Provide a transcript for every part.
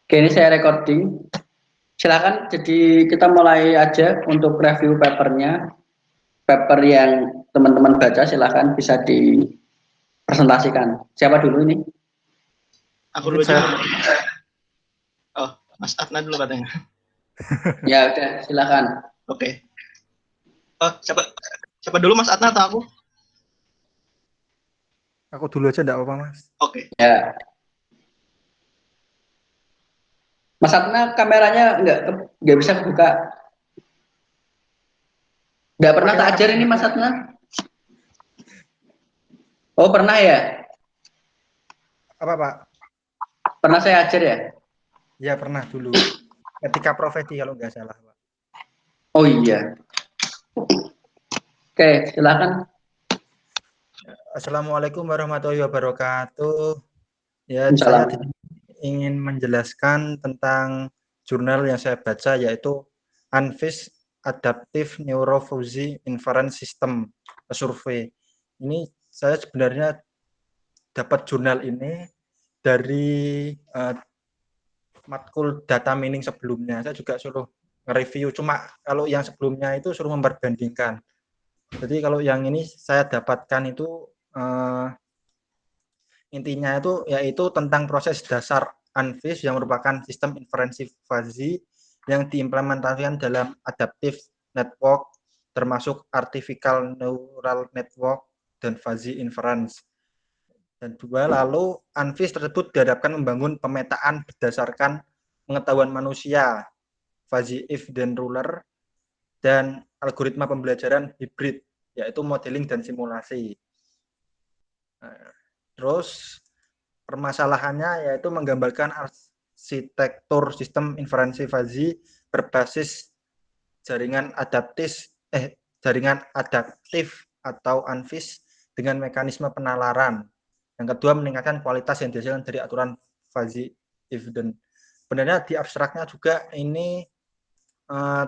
Oke, ini saya recording. Silakan, jadi kita mulai aja untuk review papernya. Paper yang teman-teman baca silakan bisa dipresentasikan. Siapa dulu ini? Aku Mungkin dulu aja. saya Oh, Mas Adnan dulu katanya. Ya udah, silakan. Oke. Oh, siapa dulu, Mas Adnan atau aku dulu aja enggak apa-apa, Mas. Oke. Ya. Mas Atna kameranya nggak bisa buka. Nggak pernah tak ajar ini Mas Atna? Oh pernah ya? Apa, Pak? Pernah saya ajar ya? Ya, pernah dulu. Ketika profesi kalau nggak salah, Pak. Oh iya. Oke, silakan. Assalamualaikum warahmatullahi wabarakatuh. Ya, saya Salam. ingin menjelaskan tentang jurnal yang saya baca, yaitu UNFIS Adaptive Neurofuzzy Inference System Survey. Ini saya sebenarnya dapat jurnal ini dari matkul data mining sebelumnya. Saya juga suruh nge-review, cuma kalau yang sebelumnya itu suruh memperbandingkan. Jadi kalau yang ini saya dapatkan itu intinya itu yaitu tentang proses dasar UNFIS yang merupakan sistem inferensi fuzzy yang diimplementasikan dalam adaptive network termasuk artificial neural network dan fuzzy inference. Dan dua, lalu UNFIS tersebut dihadapkan membangun pemetaan berdasarkan pengetahuan manusia, fuzzy if then ruler, dan algoritma pembelajaran hibrid, yaitu modeling dan simulasi. Terus permasalahannya yaitu menggambarkan arsitektur sistem inferensi fuzzy berbasis jaringan adaptif atau UNFIS dengan mekanisme penalaran. Yang kedua, meningkatkan kualitas yang dihasilkan dari aturan fuzzy if then. Sebenarnya di abstraknya juga ini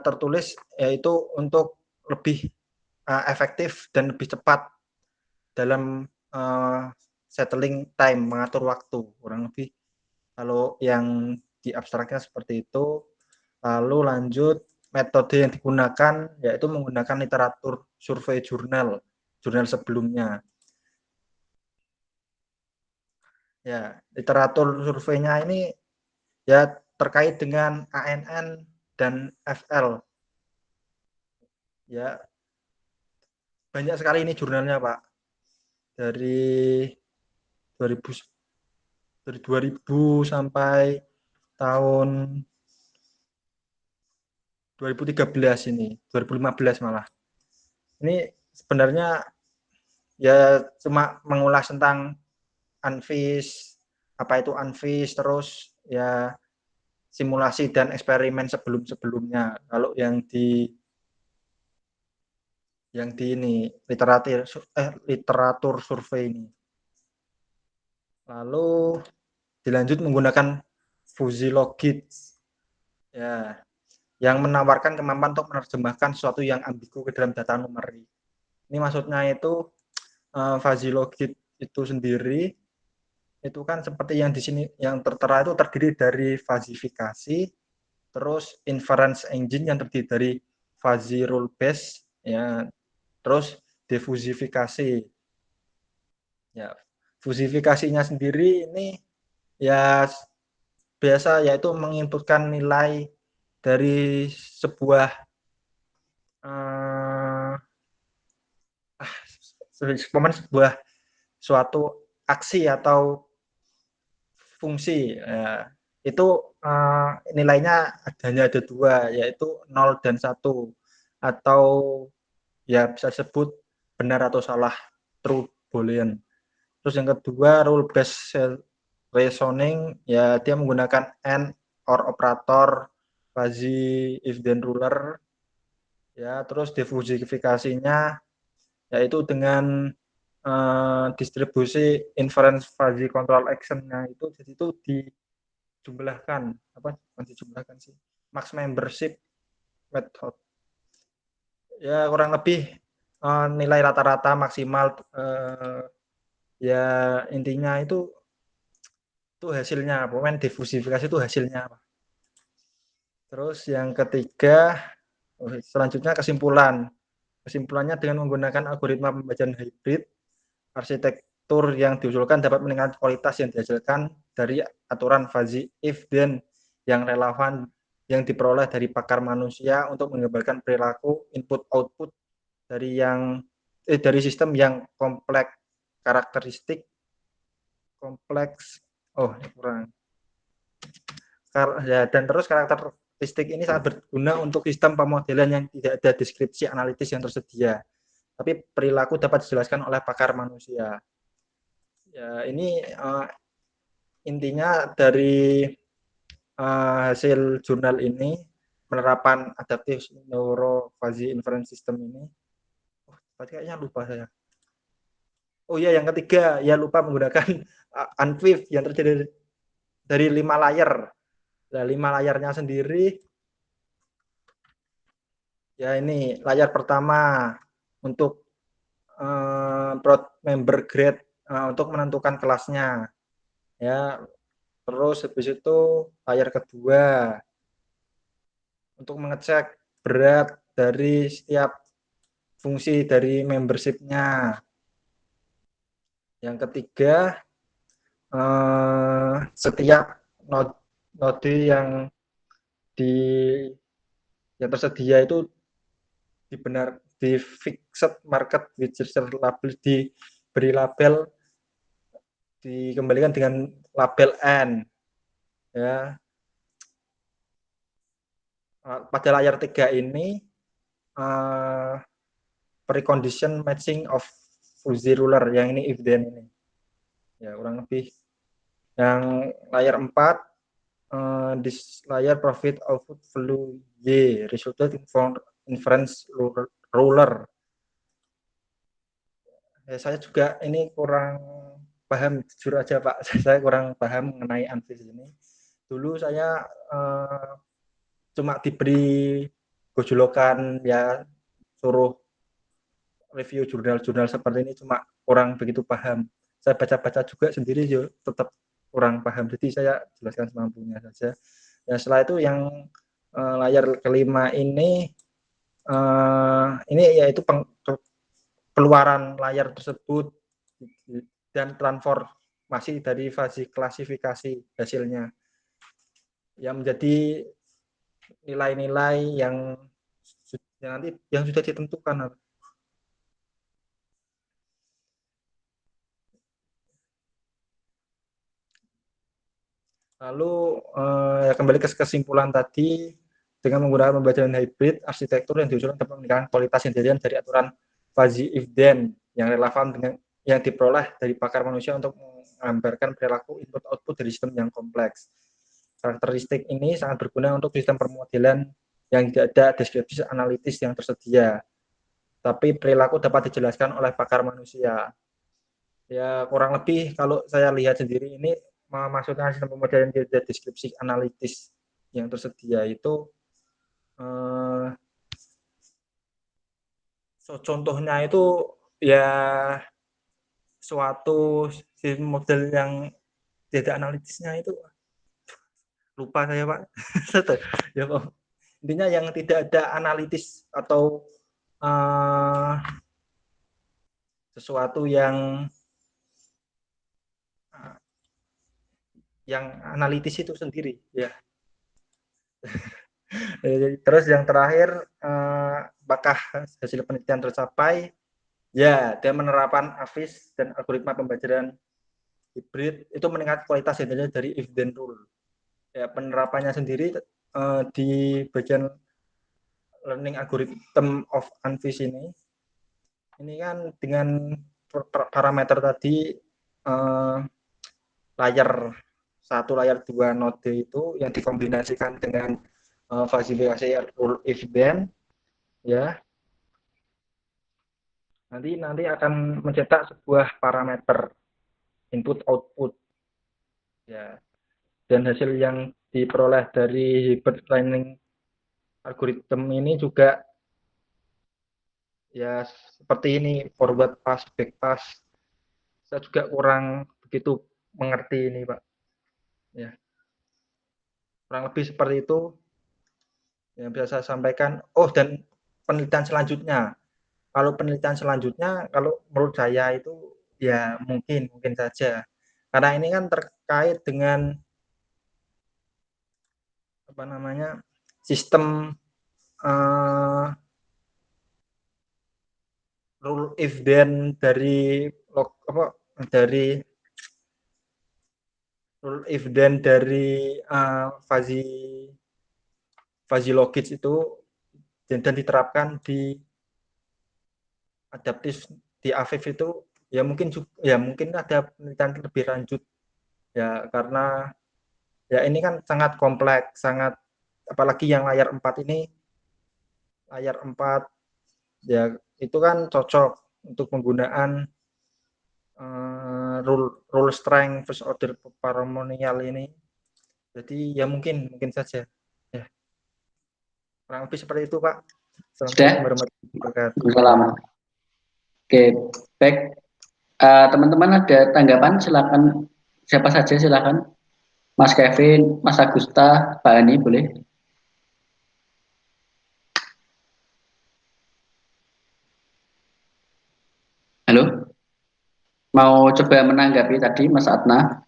tertulis yaitu untuk lebih efektif dan lebih cepat dalam settling time, mengatur waktu, kurang lebih kalau yang di abstraknya seperti itu. Lalu lanjut, metode yang digunakan yaitu menggunakan literatur survei jurnal sebelumnya. Ya, literatur surveinya ini ya terkait dengan ANN dan FL. Ya, banyak sekali ini jurnalnya, Pak. Dari 2000 sampai tahun 2013 ini, 2015 malah. Ini sebenarnya ya cuma mengulas tentang UNFIS, apa itu UNFIS, terus ya simulasi dan eksperimen sebelum-sebelumnya. Kalau yang di ini literatur survei ini. Lalu dilanjut menggunakan fuzzy logit, ya, yang menawarkan kemampuan untuk menerjemahkan sesuatu yang ambigu ke dalam data numerik. Ini maksudnya itu fuzzy logit itu sendiri itu kan seperti yang di sini yang tertera itu terdiri dari fuzzifikasi, terus inference engine yang terdiri dari fuzzy rule base, ya, terus defusifikasi. Ya, fusifikasinya sendiri ini ya biasa yaitu menginputkan nilai dari sebuah sebuah suatu aksi atau fungsi. Itu nilainya hanya ada dua, yaitu 0 dan 1, atau ya bisa disebut benar atau salah, true boolean. Terus yang kedua, rule based reasoning, ya dia menggunakan AND or operator, fuzzy if then ruler, ya. Terus defusifikasinya yaitu dengan distribusi inference fuzzy control action-nya itu, jadi itu dijumlahkan, dijumlahkan sih, max membership method, ya kurang lebih nilai rata-rata maksimal, ya intinya itu Itu hasilnya, pokoknya difusifikasi itu hasilnya apa. Terus yang ketiga, selanjutnya kesimpulan. Kesimpulannya dengan menggunakan algoritma pembacaan hybrid, arsitektur yang diusulkan dapat meningkatkan kualitas yang dihasilkan dari aturan fuzzy if then yang relevan yang diperoleh dari pakar manusia untuk menggambarkan perilaku input output dari sistem yang kompleks karakteristik kompleks kurang dan terus karakteristik ini sangat berguna untuk sistem pemodelan yang tidak ada deskripsi analitis yang tersedia, tapi perilaku dapat dijelaskan oleh pakar manusia. Ya, ini intinya dari hasil jurnal ini, penerapan adaptif neurofuzzy inference system ini. Kayaknya lupa saya. Oh iya, yang ketiga, ya lupa menggunakan UNVIF yang terdiri dari 5 layar. Nah, 5 layarnya sendiri, ya ini layar pertama untuk prod member grade untuk menentukan kelasnya. Ya, terus habis itu layar kedua untuk mengecek berat dari setiap fungsi dari membership-nya. Yang ketiga, setiap node yang tersedia itu di fixed market with label, diberi label, dikembalikan dengan label N, ya. Pada layar 3 ini precondition matching of fuzzy ruler, yang ini if then ini, ya kurang lebih. Yang layar 4 di layar profit output value Y resulted from inference ruler. Ya, saya juga ini kurang paham, jujur aja Pak, saya kurang paham mengenai ANFIS ini. Dulu saya cuma diberi gojolokan, ya suruh review jurnal-jurnal seperti ini, cuma kurang begitu paham. Saya baca-baca juga sendiri juga tetap kurang paham, jadi saya jelaskan semampunya saja. Ya, setelah itu yang layar kelima ini yaitu keluaran layar tersebut dan transformasi dari fase klasifikasi hasilnya, yang menjadi nilai-nilai yang nanti yang sudah ditentukan. Lalu kembali ke kesimpulan tadi, dengan menggunakan pembacaan hybrid, arsitektur yang diusulkan dapat meningkatkan kualitas yang didapatkan dari aturan fuzzy if then yang relevan dengan yang diperoleh dari pakar manusia untuk menggambarkan perilaku input output dari sistem yang kompleks. Karakteristik ini sangat berguna untuk sistem permodelan yang tidak ada deskripsi analitis yang tersedia, tapi perilaku dapat dijelaskan oleh pakar manusia. Ya kurang lebih kalau saya lihat sendiri ini, maksudnya sistem pemodelan yang tidak ada deskripsi analitis yang tersedia itu contohnya itu ya suatu sistem model yang tidak analitisnya itu, lupa saya Pak. Ya Pak, intinya yang tidak ada analitis atau sesuatu yang analitis itu sendiri, ya. Terus yang terakhir, apakah hasil penelitian tercapai? Ya, dia menerapkan AFIS dan algoritma pembelajaran hybrid itu meningkatkan kualitas hasilnya dari if then rule. Ya, penerapannya sendiri di bagian learning algorithm of ANFIS ini kan dengan parameter tadi, layar 1, layar 2 node itu yang dikombinasikan dengan fasilitasi rule if then, ya, nanti akan mencetak sebuah parameter input output, ya, dan hasil yang diperoleh dari hybrid learning algorithm ini juga ya seperti ini, forward pass, back pass. Saya juga kurang begitu mengerti ini Pak. Ya, kurang lebih seperti itu yang bisa saya sampaikan. Oh, dan penelitian selanjutnya. Kalau penelitian selanjutnya, kalau menurut saya itu ya mungkin saja. Karena ini kan terkait dengan apa namanya sistem rule if then dari dari rule if then dari fuzzy logic itu dan diterapkan di adaptif di AFIF itu ya mungkin ada penelitian lebih lanjut ya, karena ya ini kan sangat kompleks, sangat apalagi yang layar 4 ini, layar 4 ya itu kan cocok untuk penggunaan rule strength first order polynomial ini. Jadi ya mungkin saja. Ya, kurang lebih seperti itu, Pak. Sudah? Assalamualaikum warahmatullahi wabarakatuh. Salam. Oke, baik. Teman-teman ada tanggapan? Silakan. Siapa saja silakan. Mas Kevin, Mas Agusta, Pak Ani boleh. Halo, mau coba menanggapi tadi Mas Adna?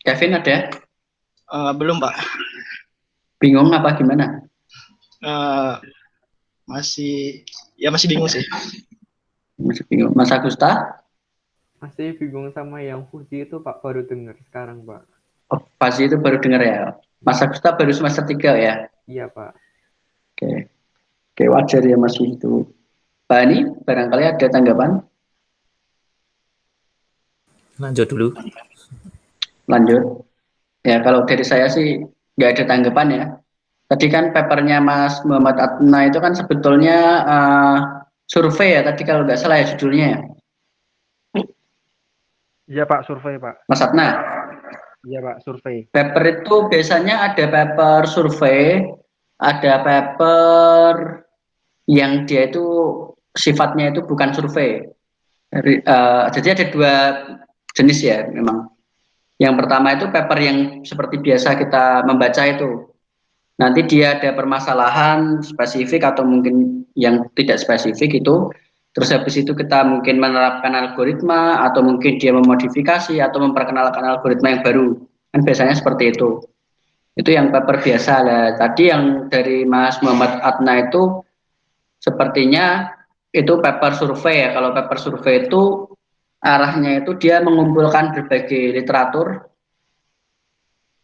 Kevin ada? Belum, Pak. Bingung apa gimana? Masih bingung sih. Masih bingung. Mas Agusta? Masih bingung sama yang Fuji itu Pak, baru dengar sekarang Pak. Oh, pasti itu baru dengar ya. Mas Agusta baru semester 3 ya? Iya Pak. Oke. Oke, wajar ya masih itu. Pak Ani, barangkali ada tanggapan? Lanjut dulu. Lanjut. Ya, kalau dari saya sih nggak ada tanggapan ya. Tadi kan papernya Mas Muhammad Adna itu kan sebetulnya survei ya, tadi kalau nggak salah ya judulnya ya. Iya, Pak, survei, Pak. Mas Adna. Iya, Pak, survei. Paper itu biasanya ada paper survei, ada paper yang dia itu sifatnya itu bukan survei. Jadi ada dua jenis ya memang. Yang pertama itu paper yang seperti biasa kita membaca itu. Nanti dia ada permasalahan spesifik atau mungkin yang tidak spesifik itu. Terus habis itu kita mungkin menerapkan algoritma atau mungkin dia memodifikasi atau memperkenalkan algoritma yang baru. Kan biasanya seperti itu. Itu yang paper biasa lah. Tadi yang dari Mas Muhammad Adna itu sepertinya itu paper survei ya. Kalau paper survei itu arahnya itu dia mengumpulkan berbagai literatur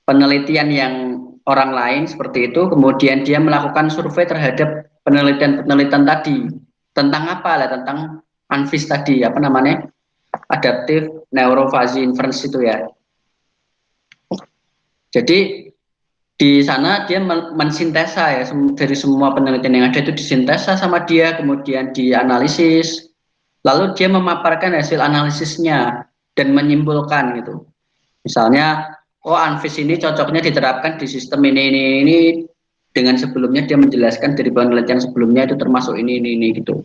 penelitian yang orang lain seperti itu, kemudian dia melakukan survei terhadap penelitian-penelitian tadi. Tentang apa lah? Tentang ANFIS tadi, apa namanya? Adaptive Neurophagy Inference itu ya. Jadi di sana dia mensintesa ya, dari semua penelitian yang ada itu disintesa sama dia, kemudian dianalisis, lalu dia memaparkan hasil analisisnya dan menyimpulkan gitu. Misalnya, oh ANFIS ini cocoknya diterapkan di sistem ini dengan sebelumnya dia menjelaskan dari penelitian sebelumnya itu termasuk ini gitu.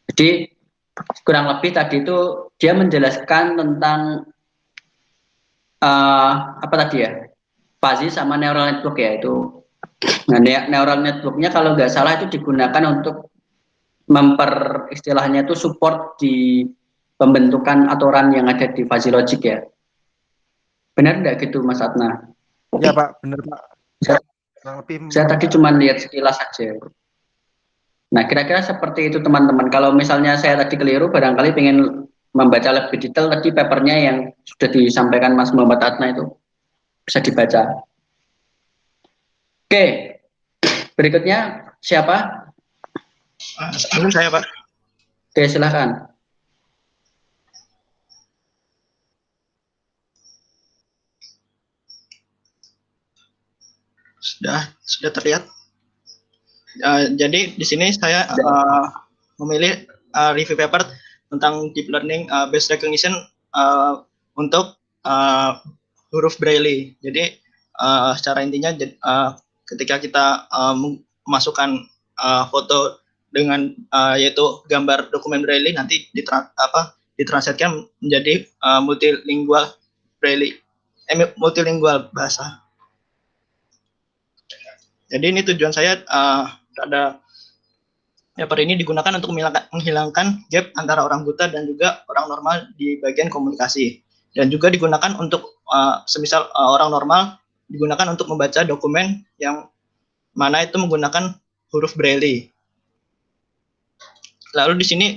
Jadi kurang lebih tadi itu dia menjelaskan tentang apa tadi ya, fuzzy sama neural network ya itu. Nah, neural networknya kalau nggak salah itu digunakan untuk istilahnya itu support di pembentukan aturan yang ada di fuzzy logic ya. Benar nggak gitu Mas Adna? Iya, Pak, benar, Pak. Saya tadi cuma lihat sekilas saja. Nah, kira-kira seperti itu teman-teman. Kalau misalnya saya tadi keliru, barangkali ingin membaca lebih detail tadi papernya yang sudah disampaikan Mas Muhammad Adna itu bisa dibaca. Oke, berikutnya siapa? Mungkin saya, Pak. Oke, silahkan. Sudah terlihat. Jadi di sini saya memilih review paper tentang deep learning based recognition untuk huruf Braille. Jadi secara intinya ketika kita memasukkan foto dengan yaitu gambar dokumen Braille nanti ditranslatekan menjadi multilingual Braille, multilingual bahasa. Jadi ini tujuan saya pada paper ini digunakan untuk menghilangkan gap antara orang buta dan juga orang normal di bagian komunikasi, dan juga digunakan untuk semisal orang normal digunakan untuk membaca dokumen yang mana itu menggunakan huruf Braille. Lalu di sini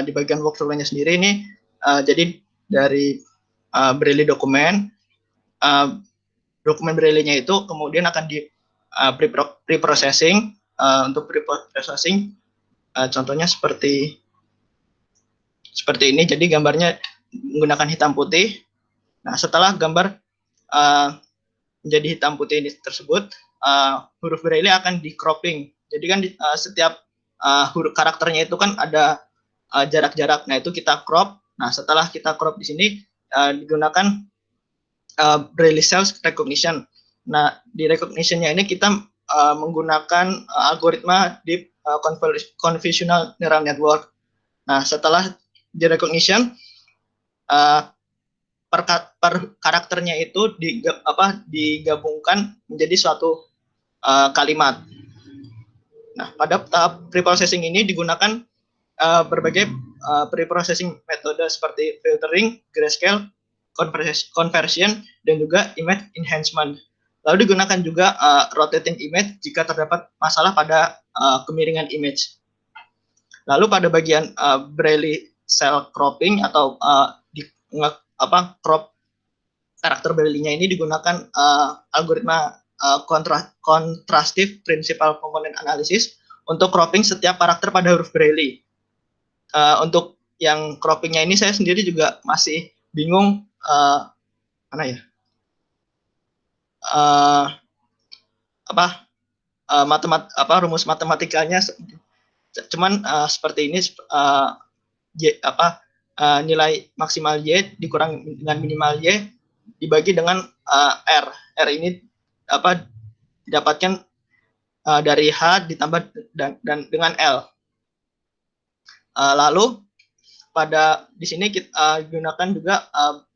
di bagian workflow-nya sendiri ini jadi dari Braille dokumen Braille-nya itu kemudian akan di pre-processing. Untuk pre-processing contohnya seperti ini. Jadi gambarnya menggunakan hitam putih. Nah, setelah gambar menjadi hitam putih ini tersebut, huruf Braille akan di cropping. Jadi kan setiap huruf karakternya itu kan ada jarak-jarak. Nah, itu kita crop. Nah, setelah kita crop di sini digunakan Braille Cells Recognition. Nah, di recognition-nya ini kita menggunakan algoritma Deep Convolutional Neural Network. Nah, setelah di recognition, per karakternya itu digabungkan menjadi suatu kalimat. Nah, pada tahap preprocessing ini digunakan berbagai preprocessing metode seperti filtering, grayscale, conversion, dan juga image enhancement. Lalu digunakan juga rotating image jika terdapat masalah pada kemiringan image. Lalu pada bagian Braille cell cropping atau crop karakter Braille-nya ini digunakan algoritma contrastive principal component analysis untuk cropping setiap karakter pada huruf Braille. Untuk yang croppingnya ini saya sendiri juga masih bingung rumus matematikanya. Cuman seperti ini, nilai maksimal Y dikurang dengan minimal Y dibagi dengan R. R ini didapatkan dari H ditambah dan dengan L. Lalu pada di sini kita gunakan juga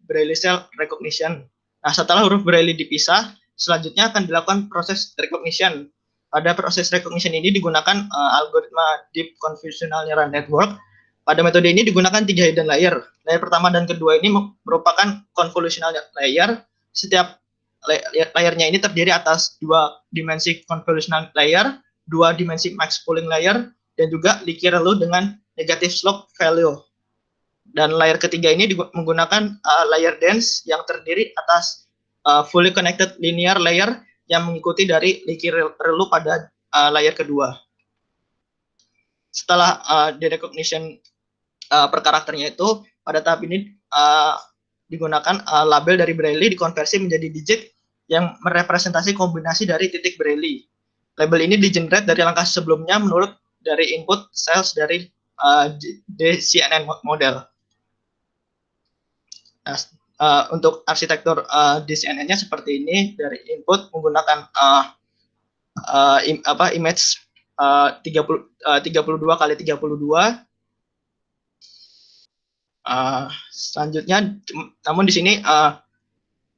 Braille cell recognition. Nah, setelah huruf Braille dipisah, selanjutnya akan dilakukan proses recognition. Pada proses recognition ini digunakan algoritma Deep Convolutional Neural Network. Pada metode ini digunakan 3 hidden layer. Layer pertama dan kedua ini merupakan convolutional layer. Setiap layernya ini terdiri atas 2 dimensi convolutional layer, 2 dimensi max pooling layer, dan juga Leaky ReLU dengan negative slope value. Dan layer ketiga ini menggunakan layer dense yang terdiri atas fully connected linear layer yang mengikuti dari Leaky ReLU pada layer kedua. Setelah di recognition per karakternya itu, pada tahap ini digunakan label dari Braille dikonversi menjadi digit yang merepresentasi kombinasi dari titik Braille. Label ini di-generate dari langkah sebelumnya menurut dari input cells dari CNN model. Nah, untuk arsitektur DCNN-nya seperti ini. Dari input menggunakan image 32 kali 32. Selanjutnya, namun di sini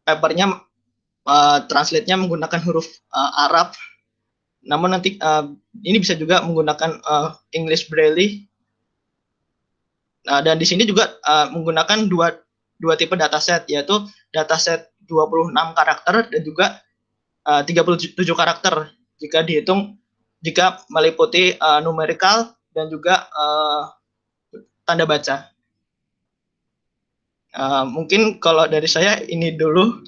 papernya translate-nya menggunakan huruf Arab. Namun nanti ini bisa juga menggunakan English Braille. Dan di sini juga menggunakan dua tipe dataset, yaitu dataset 26 karakter dan juga 37 karakter jika meliputi numerical dan juga tanda baca. Mungkin kalau dari saya ini dulu.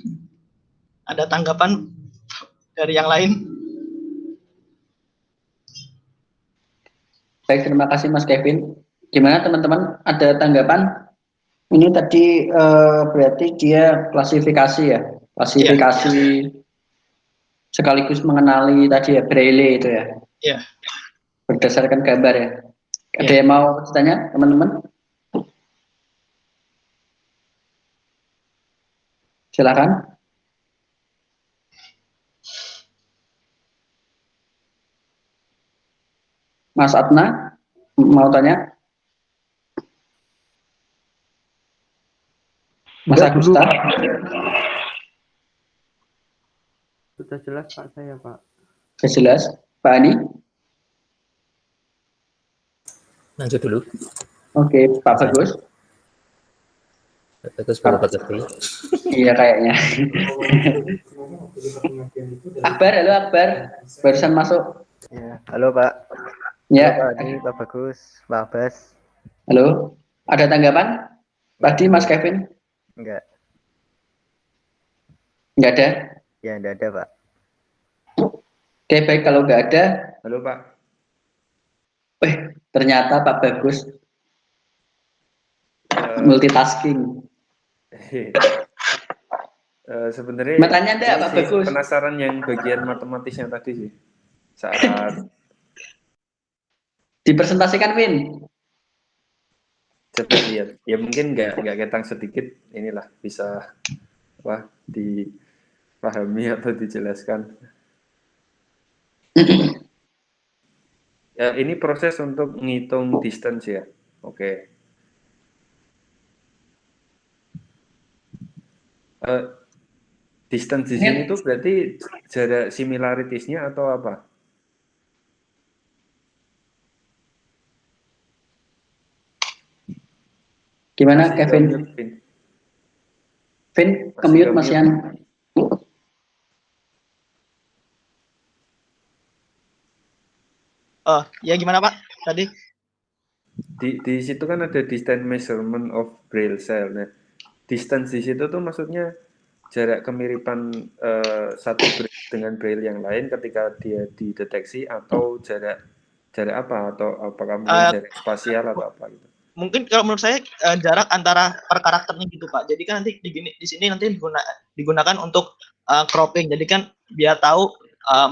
Ada tanggapan dari yang lain? Baik, terima kasih Mas Kevin. Gimana teman-teman? Ada tanggapan? Ini tadi berarti dia klasifikasi ya, klasifikasi sekaligus mengenali tadi ya Braille itu ya. Iya. Berdasarkan gambar ya. Ada yang mau bertanya teman-teman? Silakan. Mas Adna mau tanya? Mas Agusta. Sudah jelas Pak saya Pak. Sudah jelas. Pak Ani. Lanjut dulu. Oke, Pak Bagus. Bagus baru mengerti. Iya kayaknya. Akbar, halo Akbar. Barusan masuk. Ya, halo Pak. Ya. Halo Pak Adi, Pak Bagus, Pak Abbas. Halo. Ada tanggapan? Tadi Mas Kevin? Enggak, Nggak ada? ya enggak ada Pak. Oke, baik kalau nggak ada. Halo Pak. Ternyata Pak Bagus Eh, multitasking. sebenarnya Mau tanya enggak, ini Pak sih Bagus? penasaran yang bagian matematisnya tadi sih. Saat Dipresentasikan, Win. coba lihat, ya mungkin nggak ketang sedikit, inilah bisa dipahami atau dijelaskan. Ya, ini proses untuk ngitung distance ya. Oke. Distance di sini tuh berarti jarak similarities-nya atau apa? Gimana, Masih Kevin? ke-mute, Vin. Vin, Masih ke-mute ke-mute. Mas Yan. Oh, ya gimana Pak? Tadi Di situ kan ada distance measurement of Braille cell. Nah, distance di situ tuh maksudnya jarak kemiripan satu Braille dengan Braille yang lain ketika dia dideteksi, atau jarak apa, atau apakah mungkin jarak spasial atau apa gitu. mungkin kalau menurut saya jarak antara per karakternya gitu Pak. Jadi kan nanti di sini nanti digunakan untuk cropping. Jadi kan biar tahu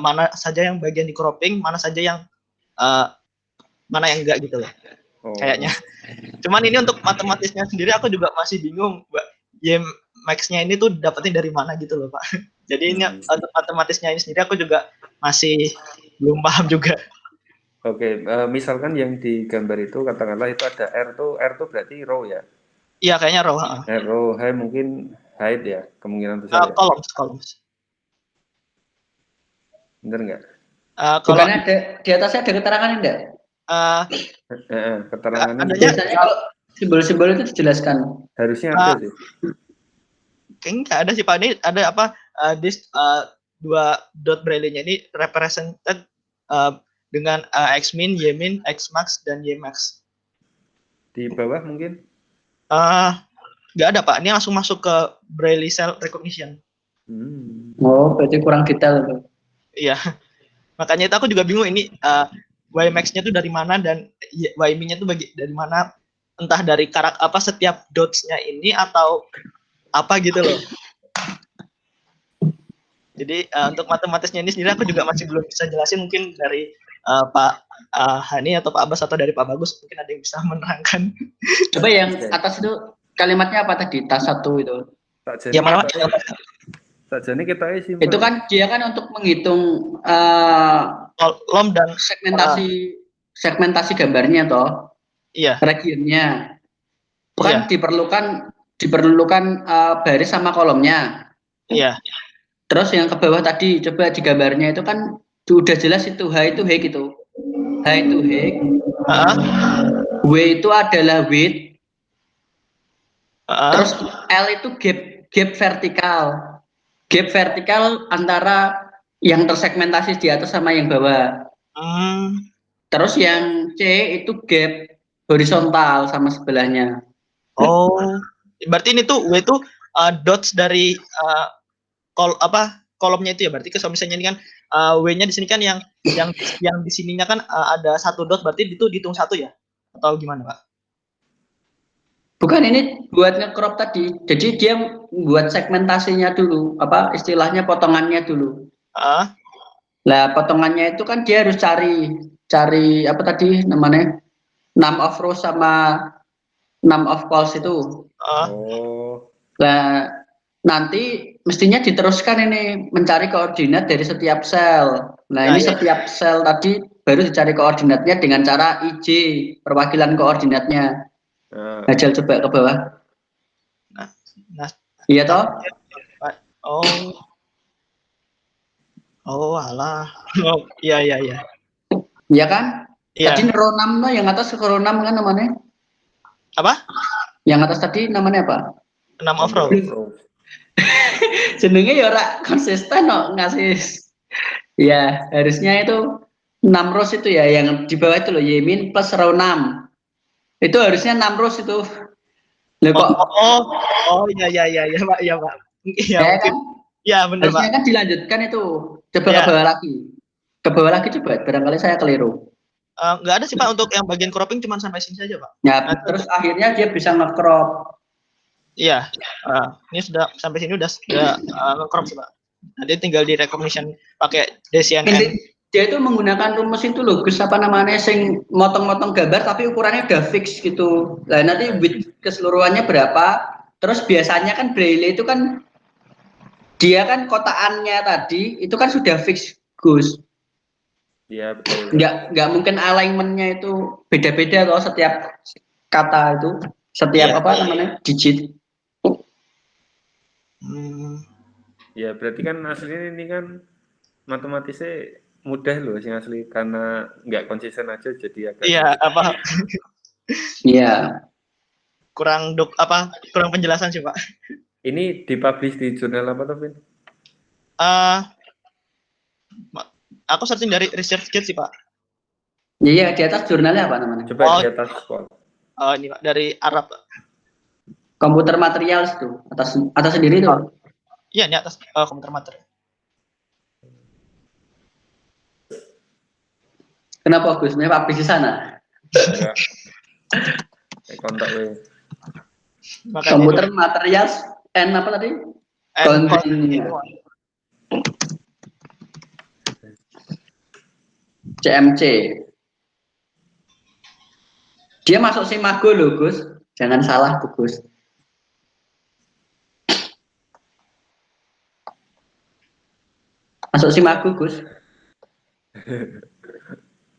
mana saja yang bagian di cropping, mana saja yang mana yang enggak gitu loh. Oh. Kayaknya. Cuman ini untuk matematisnya sendiri aku juga masih bingung, Mbak. Ya max-nya ini tuh dapetnya dari mana gitu loh, Pak. Jadi ini untuk matematisnya ini sendiri aku juga masih belum paham juga. Oke, misalkan yang di gambar itu katakanlah itu ada R tuh berarti row ya. Iya, kayaknya row. Row, high mungkin height ya, kemungkinan besar ya. Columns. Bener nggak? Kalau Bukan ada di atasnya ada keterangan enggak? Keterangannya adanya- Biasanya kalau simbol-simbol itu dijelaskan. harusnya ada sih. kayaknya nggak ada sih Pak. Ini ada apa? This dua dot braille-nya ini represented dengan X-min, Y-min, X-max, dan Y-max. Di bawah mungkin. Nggak ada Pak. Ini langsung masuk ke braille cell recognition. Oh, berarti kurang detail itu. Iya. Makanya itu aku juga bingung ini Y-max-nya tuh dari mana dan Y-min-nya tuh dari mana? Entah dari karakter apa setiap dots-nya ini atau apa gitu loh. Jadi untuk matematisnya ini sendiri aku juga masih belum bisa jelasin, mungkin dari Pak Hani atau Pak Abbas atau dari Pak Bagus mungkin ada yang bisa menerangkan. Coba yang atas itu kalimatnya apa tadi? Tas 1 itu. Ya mana? Sajane kita isi. Itu kan dia kan untuk menghitung Lom dan segmentasi gambarnya toh. iya. Regionnya. Bukan Iya. diperlukan baris sama kolomnya. Iya. Terus yang ke bawah tadi coba di gambarnya itu kan udah jelas itu H itu height gitu. H itu height. W itu adalah width. Terus L itu gap vertikal. Gap vertikal antara yang tersegmentasi di atas sama yang bawah. Terus yang C itu gap horizontal sama sebelahnya. Oh, berarti ini tuh W itu dots dari kolomnya itu ya. Berarti kalau misalnya ini kan W-nya di sini kan yang di sininya kan ada satu dot, berarti itu dihitung satu ya? Atau gimana, Pak? Bukan, ini buat nge-crop tadi. Jadi dia buat segmentasinya dulu, apa istilahnya potongannya dulu. Nah, potongannya itu kan dia harus cari apa tadi namanya? Num of rows sama num of columns itu. Nah, nanti mestinya diteruskan ini mencari koordinat dari setiap sel. Nah, ini setiap sel tadi baru dicari koordinatnya dengan cara IJ, perwakilan koordinatnya. Najal coba ke bawah. Nah, Nah, Iya toh? oh, oh, alah. Oh, iya, iya, iya. Iya kan? Iya. Tadi neuronam no, yang atas neuronam kan namanya. Apa? Yang atas tadi namanya apa? 6 overall. Jenenge ya ora konsisten no, ngasih. Ya, harusnya itu 6 rows itu ya, yang di bawah itu loh, Yemin plus row 6. Itu harusnya 6 rows itu. Lah Oh, kok oh, oh, oh, iya, iya, iya, iya, Pak, iya, Pak. Iya, ya mungkin. kan? Iya, bener, Pak. Harusnya kan dilanjutkan itu. Coba ke Iya. bawah lagi. Ke bawah lagi coba, barangkali saya keliru. Nggak ada sih, Pak, untuk yang bagian cropping cuma sampai sini saja, Pak. Ya, Nah, terus akhirnya dia bisa nge-crop. iya. Ini sudah sampai sini udah nge-crop sih, Pak. Nanti tinggal di recognition pakai DCNN. Dia itu menggunakan rumus itu loh, Gus, apa namanya, sing motong-motong gambar tapi ukurannya udah fix gitu. Nah, nanti width keseluruhannya berapa? Terus biasanya kan Braille itu kan dia kan kotaannya tadi itu kan sudah fix, Gus. Iya, betul. Nggak mungkin alignmentnya itu beda-beda loh setiap kata itu, setiap Iya. apa namanya digit. Ya, berarti kan aslinya ini kan matematisnya mudah loh sing asli, karena nggak konsisten aja jadi agak Iya, sulit. apa Iya. kurang penjelasan sih, Pak. Ini dipublish di jurnal apa tuh, Vin? Aku searching dari ResearchGate sih, Pak. Iya, di atas jurnalnya apa namanya? Coba di atas spot. Ini Pak, dari Arab, Pak. Komputer materials itu atas sendiri tuh. Iya, ini atas komputer materi. Kenapa Gus? Ini publish di sana. Enggak. Kontak we. Makanya Komputer materials N apa tadi? Continuous. CMC. Dia masuk Simago loh, Gus. Jangan salah tuh, Gus. Masuk Simago, Gus.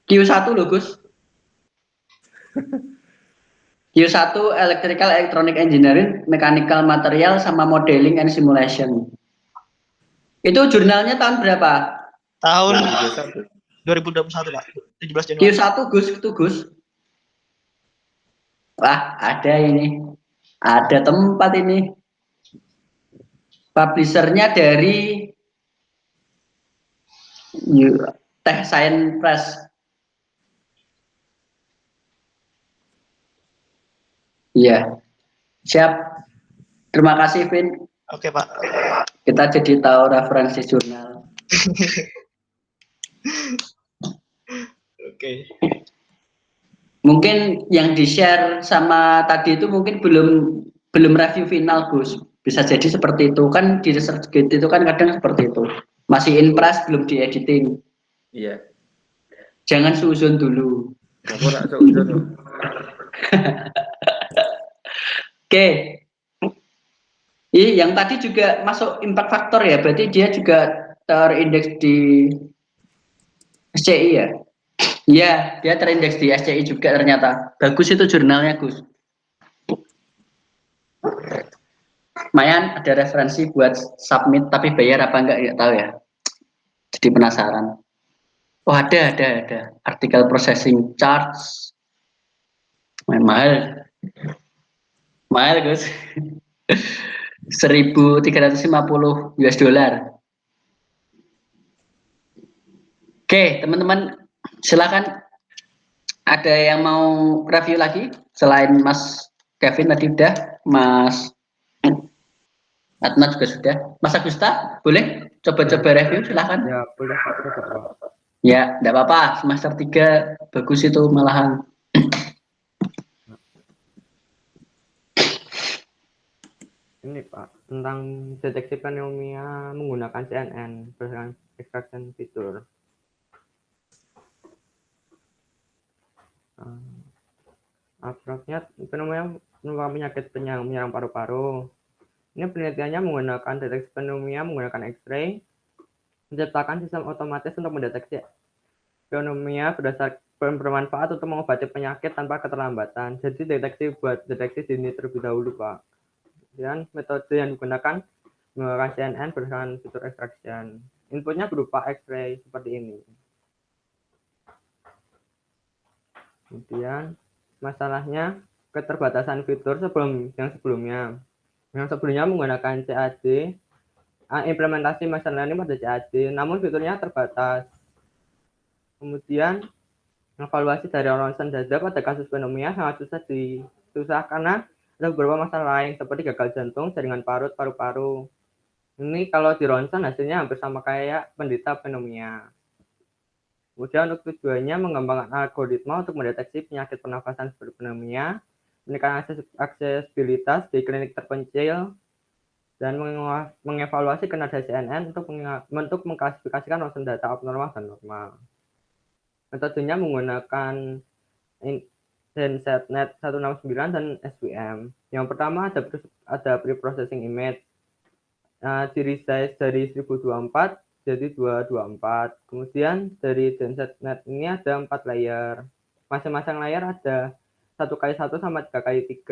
Q1 loh, Gus. Q1 Electrical Electronic Engineering, Mechanical Material sama Modeling and Simulation. Itu jurnalnya tahun berapa? Tahun 2021. 2021, Pak. 17 Januari. Q1 Gus, itu Gus. Wah, ada ini. Ada tempat ini. Publishernya dari Tech Science Press. Iya. Siap. Terima kasih, Vin. Oke, Pak. Kita jadi tahu referensi jurnal. Oke. Mungkin yang di-share sama tadi itu mungkin belum review final, Gus. Bisa jadi seperti itu. Kan di ResearchGate itu kan kadang seperti itu. Masih in press, belum di-editing. Iya. Jangan susun dulu. Aku tak seuzon loh. Oke. Yang tadi juga masuk impact factor ya, berarti dia juga terindeks di SCI ya? Iya, dia terindeks di SCI juga ternyata. Bagus itu jurnalnya, Gus. Lumayan ada referensi buat submit, tapi bayar apa enggak tahu ya. Jadi penasaran. Oh ada. Artikel processing charge. Mahal. Mahal, Gus. 1.350 US dollar. Oke, teman-teman, silakan. Ada yang mau review lagi selain Mas Kevin tadi udah, Mas Atma juga sudah. Mas Agusta, boleh coba-coba review, silakan. Ya, boleh Pak, coba Pak. Ya, enggak apa-apa. Semester 3 bagus itu malahan. Ini Pak, tentang deteksi pneumonia menggunakan CNN, berdasarkan extraction fitur. Abstraknya pneumonia merupakan penyakit menyerang paru-paru. Ini penelitiannya menggunakan deteksi pneumonia menggunakan X-ray, menciptakan sistem otomatis untuk mendeteksi pneumonia bermanfaat untuk mengobati penyakit tanpa keterlambatan. Jadi deteksi dini terlebih dahulu, Pak. Kemudian metode yang digunakan menggunakan CNN berdasarkan fitur extraction. Inputnya berupa X-ray seperti ini. Kemudian masalahnya keterbatasan fitur sebelumnya. Yang sebelumnya menggunakan CAD, implementasi machine learning pada CAD, namun fiturnya terbatas. Kemudian evaluasi dari ronsen dada pada kasus pneumonia sangat susah karena ada beberapa masalah lain seperti gagal jantung, jaringan parut, paru-paru. Ini kalau di ronsen hasilnya hampir sama kayak penderita pneumonia. Kemudian untuk tujuannya mengembangkan algoritma untuk mendeteksi penyakit pernafasan seperti pneumonia, meningkatkan aksesibilitas di klinik terpencil, dan mengevaluasi kinerja CNN untuk mengklasifikasikan ronsen data abnormal dan normal. Metodenya menggunakan DenseNet 169 dan SVM. Yang pertama ada pre-processing image, di resize dari 1024 jadi 224. Kemudian dari DenseNet ini ada 4 layer. Masing-masing layer ada 1x1 sama 3x3.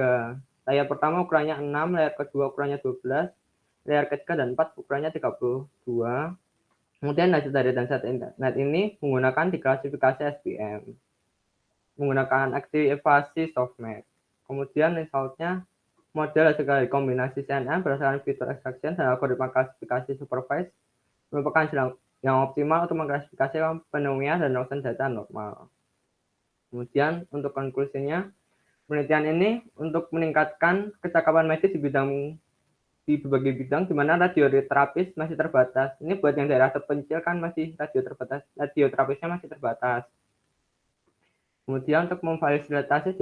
Layer pertama ukurannya 6, layer kedua ukurannya 12, layer ketiga dan 4 ukurannya 32. Kemudian hasil dari DenseNet ini menggunakan diklasifikasi SVM, menggunakan aktivasi softmax. Kemudian resultnya model hasil dari kombinasi CNN berdasarkan fitur extraction dan algoritma klasifikasi supervised merupakan yang optimal untuk mengklasifikasi pneumonia dan ronsen data normal. Kemudian untuk konklusinya, penelitian ini untuk meningkatkan kecakapan medis di berbagai bidang, di mana radioterapis masih terbatas. Ini buat yang daerah terpencil kan masih radioterapisnya masih terbatas. Kemudian untuk memfasilitasi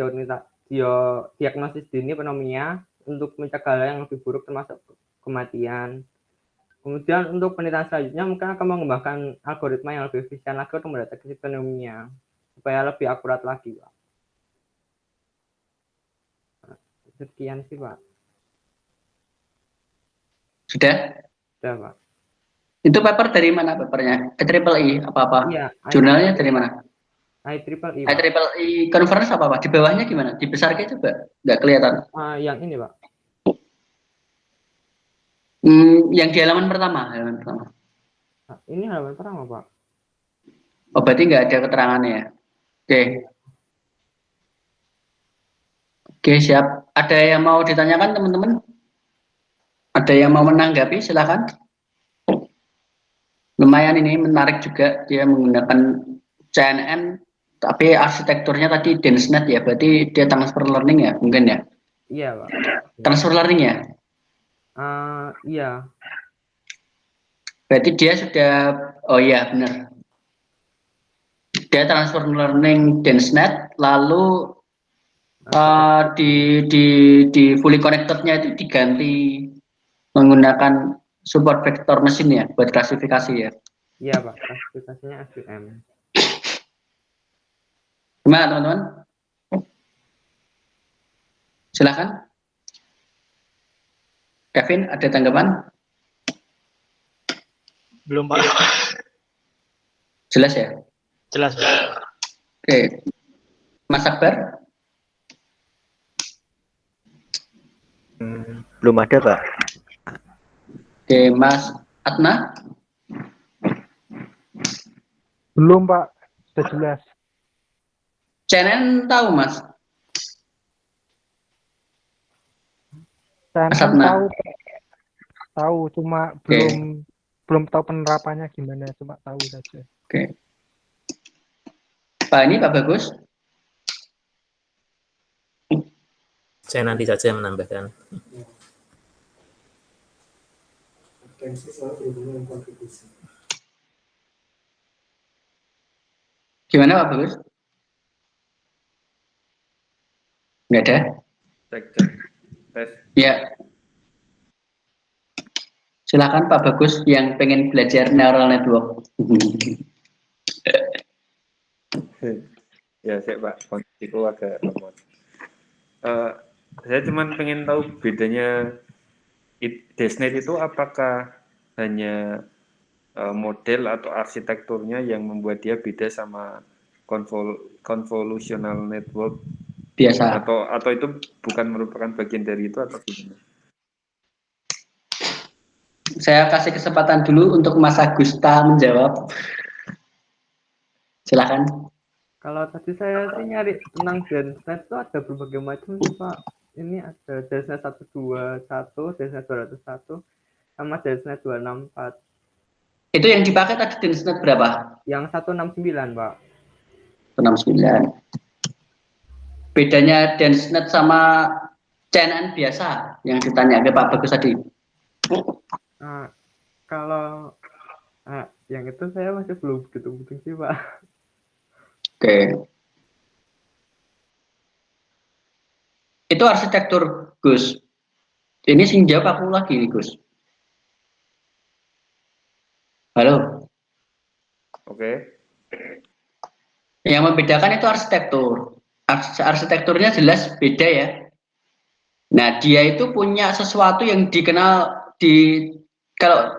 diagnosis dini pneumonia untuk mencegah hal yang lebih buruk termasuk kematian. Kemudian untuk penelitian selanjutnya mungkin akan mengembangkan algoritma yang lebih efisien lagi untuk mendeteksi pneumonia supaya lebih akurat lagi, Pak. Sekian sih, Pak. Sudah? Sudah, Pak. Itu paper dari mana papernya? IEEE apa-apa? Iya, Jurnalnya dari mana? IEEE, Pak. IEEE conference apa-apa? Di bawahnya gimana? Dibesar kayak coba? Nggak kelihatan. Yang ini, Pak. Yang di halaman pertama. Ini halaman pertama, Pak. Oh, berarti nggak ada keterangannya ya? Oke. Oke, siap. Ada yang mau ditanyakan, teman-teman? Ada yang mau menanggapi? Silakan. Lumayan ini menarik juga. Dia menggunakan CNN, tapi arsitekturnya tadi DenseNet ya. Berarti dia transfer learning ya, mungkin ya? Iya, Pak. Transfer learning ya? Iya. Berarti dia sudah, oh iya benar. Dia transfer learning DenseNet, lalu di fully connected-nya itu diganti menggunakan support vector mesin ya buat klasifikasi ya. Iya, Pak. Klasifikasinya SVM. Gimana teman-teman? Silakan. Kevin, ada tanggapan? Belum, Pak. Jelas ya? Jelas, Pak. Oke. Mas Akbar? Belum ada, Pak. Oke, Mas Atna? Belum, Pak. Sudah jelas. CNN tahu, Mas? Saya Mas kan Atna? tahu, Pak. Tahu, cuma belum tahu penerapannya gimana, cuma tahu saja. Oke. Pak ini Pak Bagus? Saya nanti saja menambahkan. Gimana Pak Bagus? Nggak ada? Cek. Tes. Ya. Silakan Pak Bagus yang pengen belajar neural network. Ya, saya Pak, kondisiku agak lemot. Saya cuma pengen tahu bedanya DesNet itu apakah hanya model atau arsitekturnya yang membuat dia beda sama convolutional network Biasa. atau itu bukan merupakan bagian dari itu atau gimana? Saya kasih kesempatan dulu untuk Mas Agusta menjawab. Silakan. Kalau tadi saya sih nyari tentang DNSNet itu ada berbagai macam sih Pak. Ini ada DNSNet 121, DNSNet 201, sama DNSNet 264. Itu yang dipakai tadi DNSNet berapa? Yang 169 Pak. 169. Bedanya DNSNet sama CNN biasa yang ditanya ke Pak Bagus tadi. Nah, kalau yang itu saya masih belum begitu penting sih Pak. Oke. Itu arsitektur Gus. Ini sing jawab aku lagi nih Gus. Halo. Oke. Yang membedakan itu arsitektur. Arsitekturnya jelas beda ya. Nah, dia itu punya sesuatu yang dikenal kalau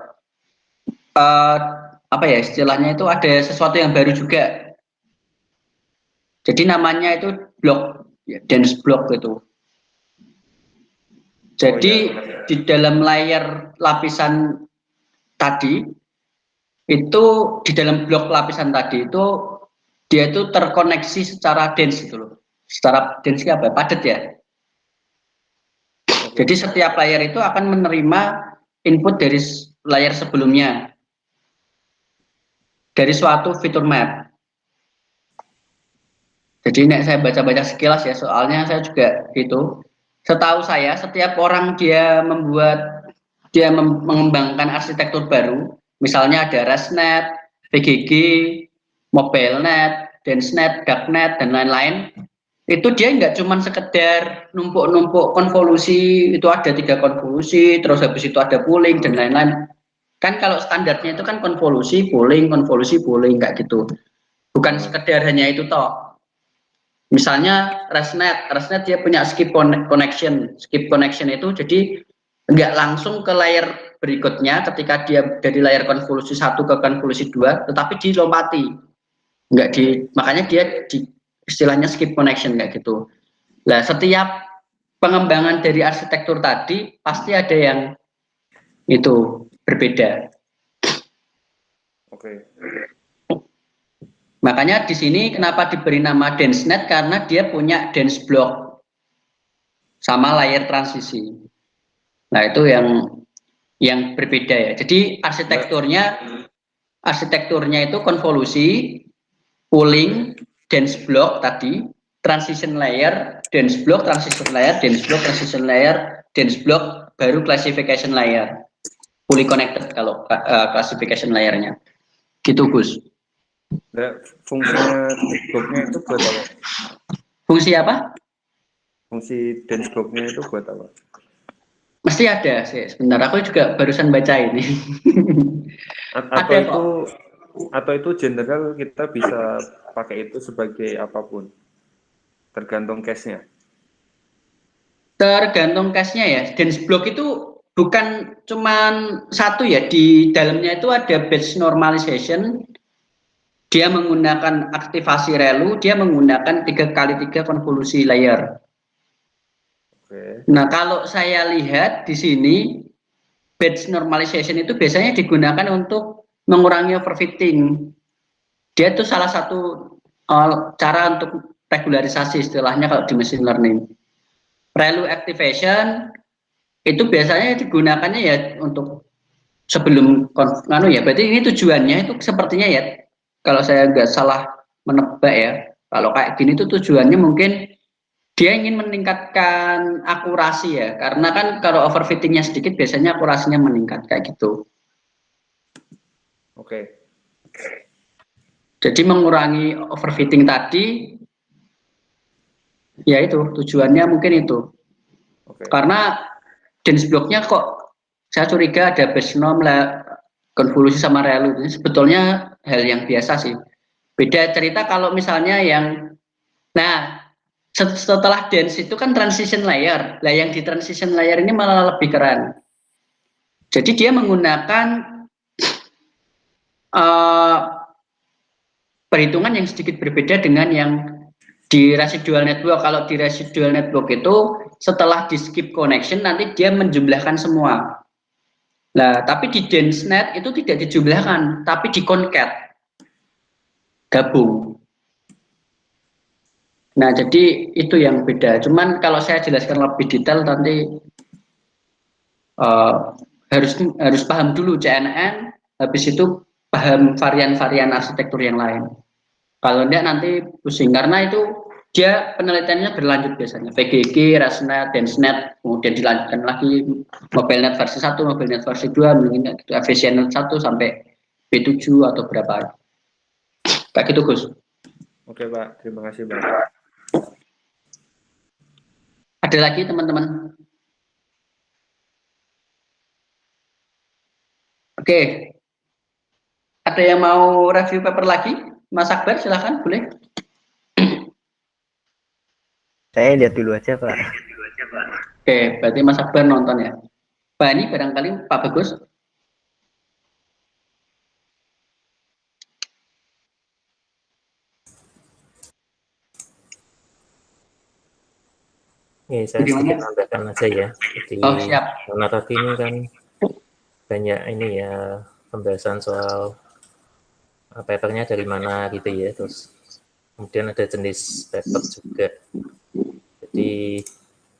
apa ya istilahnya itu ada sesuatu yang baru juga. Jadi namanya itu blok, ya, dense block itu. Jadi di dalam layer lapisan tadi itu di dalam blok lapisan tadi itu dia itu terkoneksi secara dense itu loh. Secara dense apa? Padat ya. Jadi setiap layer itu akan menerima input dari layer sebelumnya dari suatu fitur map. Jadi nek saya baca-baca sekilas ya, soalnya saya juga itu. Setahu saya setiap orang dia mengembangkan arsitektur baru, misalnya ada ResNet, VGG, MobileNet, DenseNet, DarkNet dan lain-lain. Itu dia nggak cuma sekedar numpuk-numpuk konvolusi, itu ada 3 konvolusi, terus habis itu ada pooling dan lain-lain. Kan kalau standarnya itu kan konvolusi, pooling, kayak gitu. Bukan sekedar hanya itu toh. Misalnya ResNet dia punya skip connection. Skip connection itu jadi nggak langsung ke layer berikutnya ketika dia dari layer konvolusi 1 ke konvolusi 2, tetapi dilompati. Makanya dia istilahnya skip connection kayak gitu. Nah, setiap pengembangan dari arsitektur tadi pasti ada yang itu berbeda. Oke. Makanya di sini kenapa diberi nama DenseNet karena dia punya dense block sama layer transisi. Nah, itu yang berbeda ya. Jadi arsitekturnya itu konvolusi, pooling, dense block tadi, transition layer, dense block, transition layer, dense block, transition layer, dense block, baru classification layer. Fully connected kalau classification layernya. Gitu, Gus. Nah, fungsinya dense block-nya itu buat apa? Fungsi apa? Fungsi dense block-nya itu buat apa? Mesti ada sih. Sebentar, aku juga barusan baca ini. Atau itu general kita bisa pakai itu sebagai apapun, tergantung case-nya. Tergantung case-nya ya. Dense block itu bukan cuman satu ya. Di dalamnya itu ada batch normalization. Dia menggunakan aktivasi relu. Dia menggunakan 3x3 konvolusi layer. Oke. Nah, kalau saya lihat di sini batch normalization itu biasanya digunakan untuk mengurangi overfitting. Dia itu salah satu cara untuk regularisasi istilahnya kalau di machine learning. Relu activation itu biasanya digunakannya ya untuk sebelum berarti ini tujuannya itu sepertinya ya kalau saya nggak salah menebak ya, kalau kayak gini tuh tujuannya mungkin dia ingin meningkatkan akurasi ya, karena kan kalau overfittingnya sedikit biasanya akurasinya meningkat kayak gitu. Oke. Jadi mengurangi overfitting tadi, ya itu tujuannya mungkin itu. Oke. Karena dense block-nya kok saya curiga ada batch norm konvolusi sama relu, ini sebetulnya hal yang biasa sih. Beda cerita kalau misalnya setelah dense itu kan transition layer. Lah yang di transition layer ini malah lebih keren. Jadi dia menggunakan perhitungan yang sedikit berbeda dengan yang di residual network. Kalau di residual network itu setelah di skip connection nanti dia menjumlahkan semua. Nah, tapi di DenseNet itu tidak dijumlahkan, tapi di concat gabung. Nah, jadi itu yang beda. Cuman kalau saya jelaskan lebih detail nanti harus paham dulu CNN, habis itu paham varian-varian arsitektur yang lain. Kalau enggak nanti pusing karena itu dia penelitiannya berlanjut biasanya. VGG, ResNet, DenseNet, kemudian dilanjutkan lagi MobileNet versi 1, MobileNet versi 2, mungkin gitu, FVCNet 1 sampai B7 atau berapa. Kayak gitu, Gus. Oke, Pak. Terima kasih, Pak. Ada lagi teman-teman? Oke. Ada yang mau review paper lagi? Mas Akbar, silahkan, boleh. Saya lihat dulu aja, Pak. Oke, berarti Mas Akbar nonton ya. Pak ini barangkali Pak Bagus. Oke, saya sedikit tambahkan aja ya. Jadi, Oh, siap. karena tadi ini kan banyak ini ya pembahasan soal papernya dari mana gitu ya. Terus kemudian ada jenis paper juga. Jadi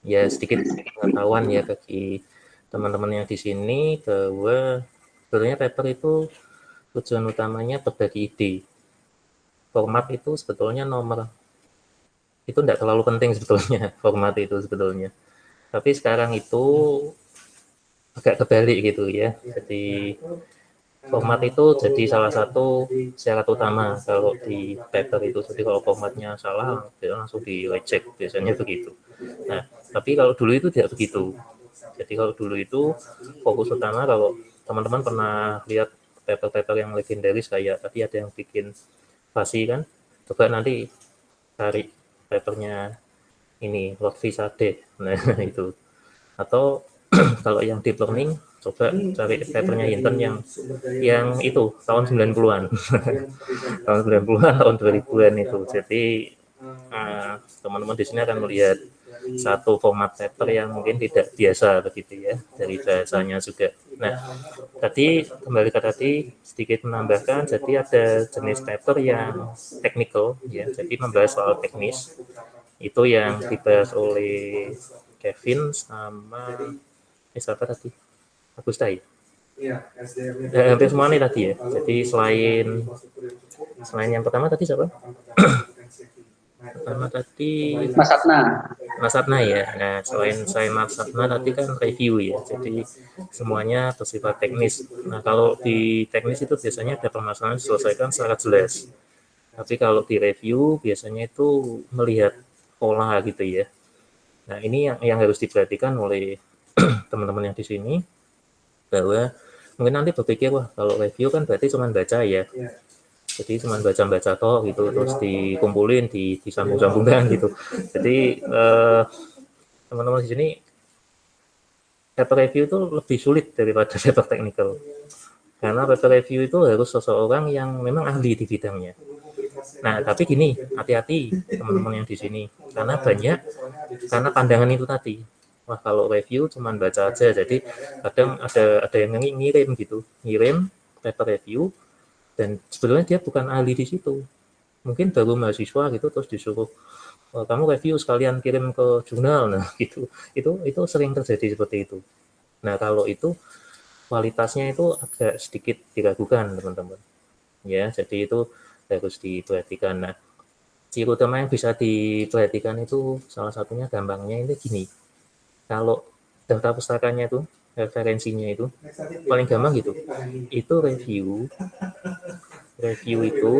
ya sedikit pengetahuan ya bagi teman-teman yang di sini bahwa sebenarnya paper itu tujuan utamanya berbagi ide. Format itu sebetulnya itu tidak terlalu penting sebetulnya format itu sebetulnya. Tapi sekarang itu agak kebalik gitu ya. Jadi format itu jadi salah satu syarat utama kalau di paper itu. Jadi kalau formatnya salah, dia langsung di reject biasanya begitu. Nah, tapi kalau dulu itu tidak begitu. Jadi kalau dulu itu fokus utama kalau teman-teman pernah lihat paper-paper yang legendaris kayak tadi ada yang bikin Fasi kan, coba nanti cari papernya ini Lotfi Sade, nah itu. Atau kalau yang deep learning coba cari papernya Hinton yang itu tahun 90-an tahun 90-an tahun 2000-an itu. Jadi teman-teman di sini akan melihat satu format paper yang mungkin tidak biasa begitu ya dari bahasanya juga. Nah, tadi kembali ke tadi sedikit menambahkan, jadi ada jenis paper yang technical ya, jadi membahas soal teknis itu yang dibahas oleh Kevin sama siapa tadi? Agus Tai. Hampir semua nih tadi ya. Jadi selain yang pertama tadi siapa? Pertama tadi Mas Atna ya. Nah, selain saya Mas Atna tadi kan review ya. Jadi semuanya bersifat teknis. Nah, kalau di teknis itu biasanya ada permasalahan diselesaikan secara jelas. Tapi kalau di review biasanya itu melihat pola gitu ya. Nah, ini yang harus diperhatikan oleh teman-teman yang di sini bahwa mungkin nanti berpikir wah kalau review kan berarti cuma baca ya. Jadi cuma baca-baca toh gitu terus dikumpulin disambung-sambungkan gitu. Jadi teman-teman di sini paper review itu lebih sulit daripada paper technical. Karena paper review itu harus seseorang yang memang ahli di bidangnya. Nah, tapi gini, hati-hati teman-teman yang di sini karena pandangan itu tadi. Wah, kalau review cuma baca aja. Jadi kadang ada yang ngirim paper review dan sebenarnya dia bukan ahli di situ. Mungkin baru mahasiswa gitu terus disuruh kamu review sekalian kirim ke jurnal, nah gitu. Itu sering terjadi seperti itu. Nah, kalau itu kualitasnya itu agak sedikit diragukan, teman-teman. Ya, jadi itu harus diperhatikan. Nah, ciri utama yang bisa diperhatikan itu salah satunya gampangnya ini gini. Kalau daftar pustakanya itu referensinya itu paling gampang gitu. Itu review itu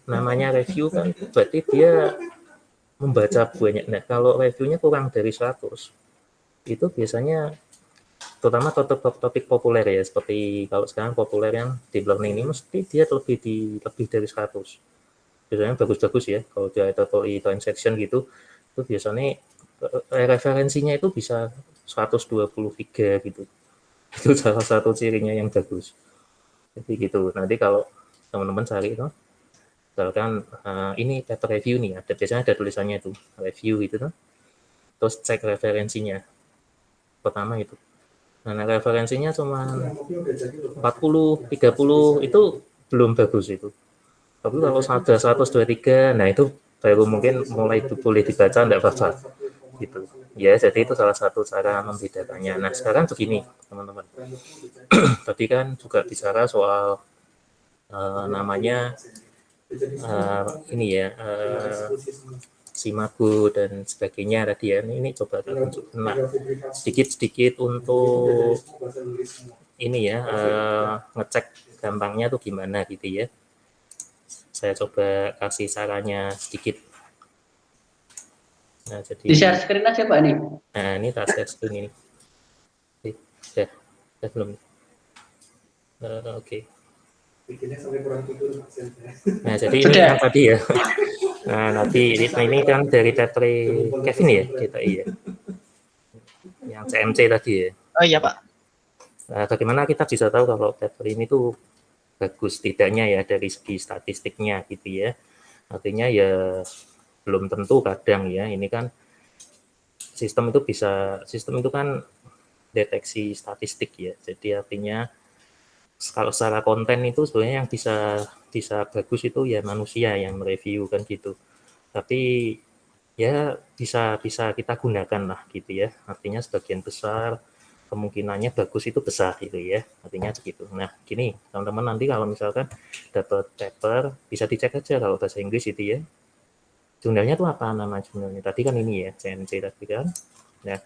namanya review kan berarti dia membaca banyak. Nah, kalau reviewnya kurang dari 100 itu biasanya terutama topik populer ya, seperti kalau sekarang populer yang deep learning ini mesti dia lebih dari 100. Biasanya bagus-bagus ya, kalau dia TOEFL transaction gitu, itu biasanya referensinya itu bisa 123 gitu. Itu salah satu cirinya yang bagus. Jadi gitu. Nanti kalau teman-teman cari itu, misalkan ini paper review nih, biasanya ada tulisannya itu review gitu tuh. Terus cek referensinya. Pertama itu Nah, referensinya cuma 40, 30 itu belum bagus itu. Tapi kalau ada 123, nah itu baru mungkin mulai boleh dibaca, enggak apa-apa. Gitu. Ya, jadi itu salah satu cara membedakannya. Nah, sekarang begini, teman-teman. Tadi kan juga bicara soal namanya ini ya, Simago dan sebagainya tadi ya. Ini coba tunjukkan sedikit-sedikit untuk ini ya, ngecek gampangnya tuh gimana gitu ya. Saya coba kasih sarannya sedikit. Nah, jadi Di share screen aja Pak ini. Nah, ini tak share screen ini. Sudah belum? Oke. Nah, jadi ini Sudah. yang tadi ya. Nah, nanti ini kan dari paper Kevin ya, kita iya. Yang CMC tadi ya. Oh iya Pak. Nah, bagaimana kita bisa tahu kalau paper ini tuh bagus tidaknya ya dari segi statistiknya gitu ya. Artinya ya belum tentu kadang ya. Ini kan sistem itu kan deteksi statistik ya. Jadi artinya kalau secara konten itu sebenarnya yang bisa bagus itu ya manusia yang mereview kan gitu. Tapi ya bisa kita gunakan lah gitu ya. Artinya sebagian besar kemungkinannya bagus itu besar gitu ya. Artinya begitu. Nah, gini teman-teman, nanti kalau misalkan dapat paper bisa dicek aja kalau bahasa Inggris itu ya. Jurnalnya tuh apa nama jurnalnya? Tadi kan ini ya, CMC tadi kan. Nah,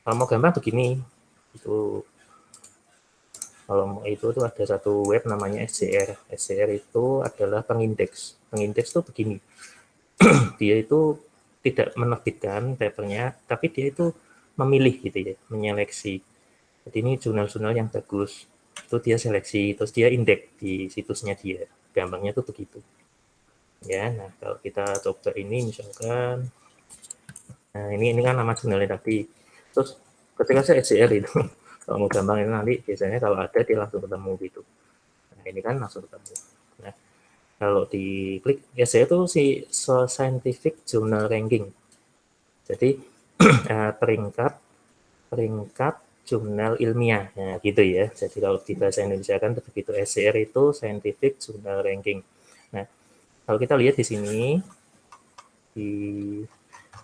kalau mau gampang begini, itu kalau mau itu tuh ada satu web namanya SCR. SCR itu adalah pengindeks. Pengindeks tuh begini. Dia itu tidak menerbitkan papernya, tapi dia itu memilih gitu ya, menyeleksi. Jadi ini jurnal-jurnal yang bagus. Itu dia seleksi, terus dia indeks di situsnya dia. Gampangnya tuh begitu. Ya, nah kalau kita coba ini misalkan, nah ini kan nama jurnalnya tadi. Terus ketika saya SCR itu, kalau mau gampang ini nanti biasanya kalau ada dia langsung ketemu gitu. Nah ini kan langsung ketemu. Nah kalau diklik ya saya tuh si Scientific Journal Ranking. Jadi peringkat jurnal ilmiah, nah gitu ya. Jadi kalau di bahasa Indonesia kan begitu, SCR itu Scientific Journal Ranking. Nah kalau kita lihat di sini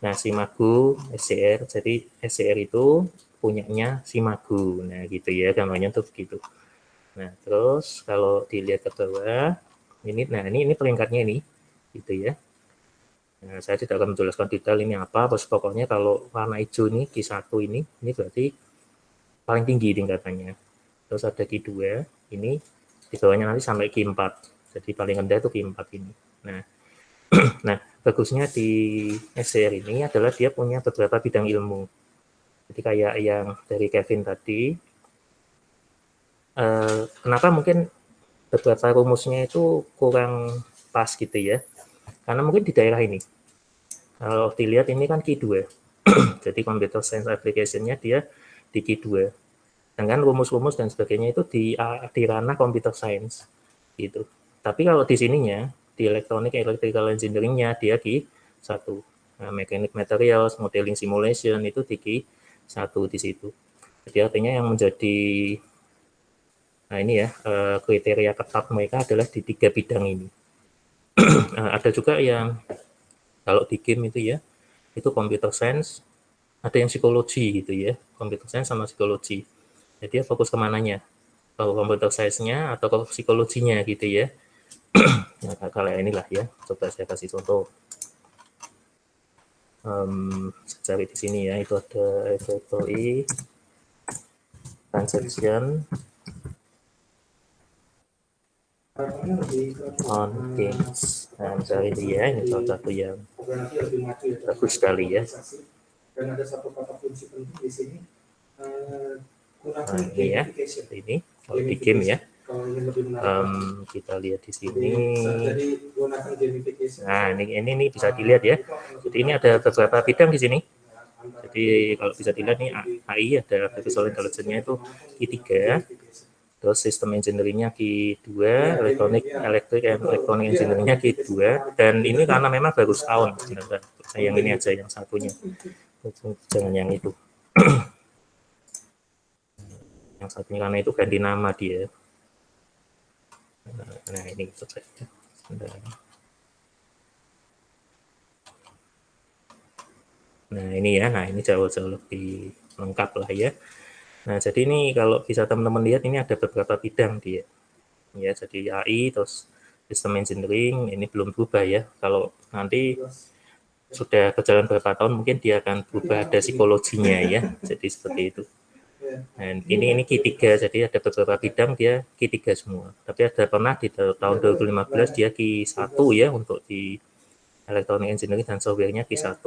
nah Simago SCR, jadi SCR itu punyanya Simago, nah gitu ya gambarnya tuh begitu. Nah terus kalau dilihat ke bawah ini, nah ini peringkatnya ini gitu ya. Nah saya tidak akan menjelaskan detail ini apa, terus pokoknya kalau warna hijau ini Q1 ini berarti paling tinggi tingkatannya. Terus ada Q2 ini di bawahnya nanti sampai Q4, jadi paling rendah itu Q4 ini. Nah bagusnya di SCR ini adalah dia punya beberapa bidang ilmu. Jadi kayak yang dari Kevin tadi, kenapa mungkin beberapa rumusnya itu kurang pas gitu ya? Karena mungkin di daerah ini, kalau dilihat ini kan Q2, jadi computer science application-nya dia di Q2. Dengan rumus-rumus dan sebagainya itu di ranah computer science gitu. Tapi kalau di sininya, di electronic electrical engineering-nya dia Q1. Nah, mechanic materials, modeling simulation itu di Q1 di situ. Jadi artinya yang menjadi ini ya kriteria ketat mereka adalah di 3 bidang ini. Ada juga yang kalau di game itu ya, itu computer science, ada yang psikologi gitu ya, computer science sama psikologi. Jadi dia fokus kemananya, kalau computer science-nya atau ke psikologinya gitu ya. Nah, kalau inilah ya, coba saya kasih contoh. Saya cari di sini ya, itu ada inventory, transaction, on games. Nah, misalnya dia ini salah satu yang bagus sekali ya. Nah, ini ya, ini kalau di game ya. Kita lihat di sini. Nah, ini bisa dilihat ya. Jadi ini ada beberapa bidang di sini. Jadi kalau bisa dilihat nih AI ada artificial intelligence-nya itu Q3. Terus sistem engineering-nya Q2, electric engineering-nya Q2, dan ini karena memang baru setahun, yang ini aja yang satunya, jangan yang itu. Yang satunya karena itu ganti nama dia. Nah ini selesai. Nah ini ya, nah ini jauh-jauh lebih lengkap lah ya. Nah jadi ini kalau bisa teman-teman lihat ini ada beberapa bidang dia. Ya jadi AI terus sistem engineering ini belum berubah ya. Kalau nanti sudah berjalan beberapa tahun mungkin dia akan berubah, ada psikologinya ya. Jadi seperti itu. Dan ini Q3, jadi ada beberapa bidang dia Q3 semua. Tapi ada pernah di tahun 2015 dia Q1 ya untuk di Electronic Engineering dan software-nya Q1,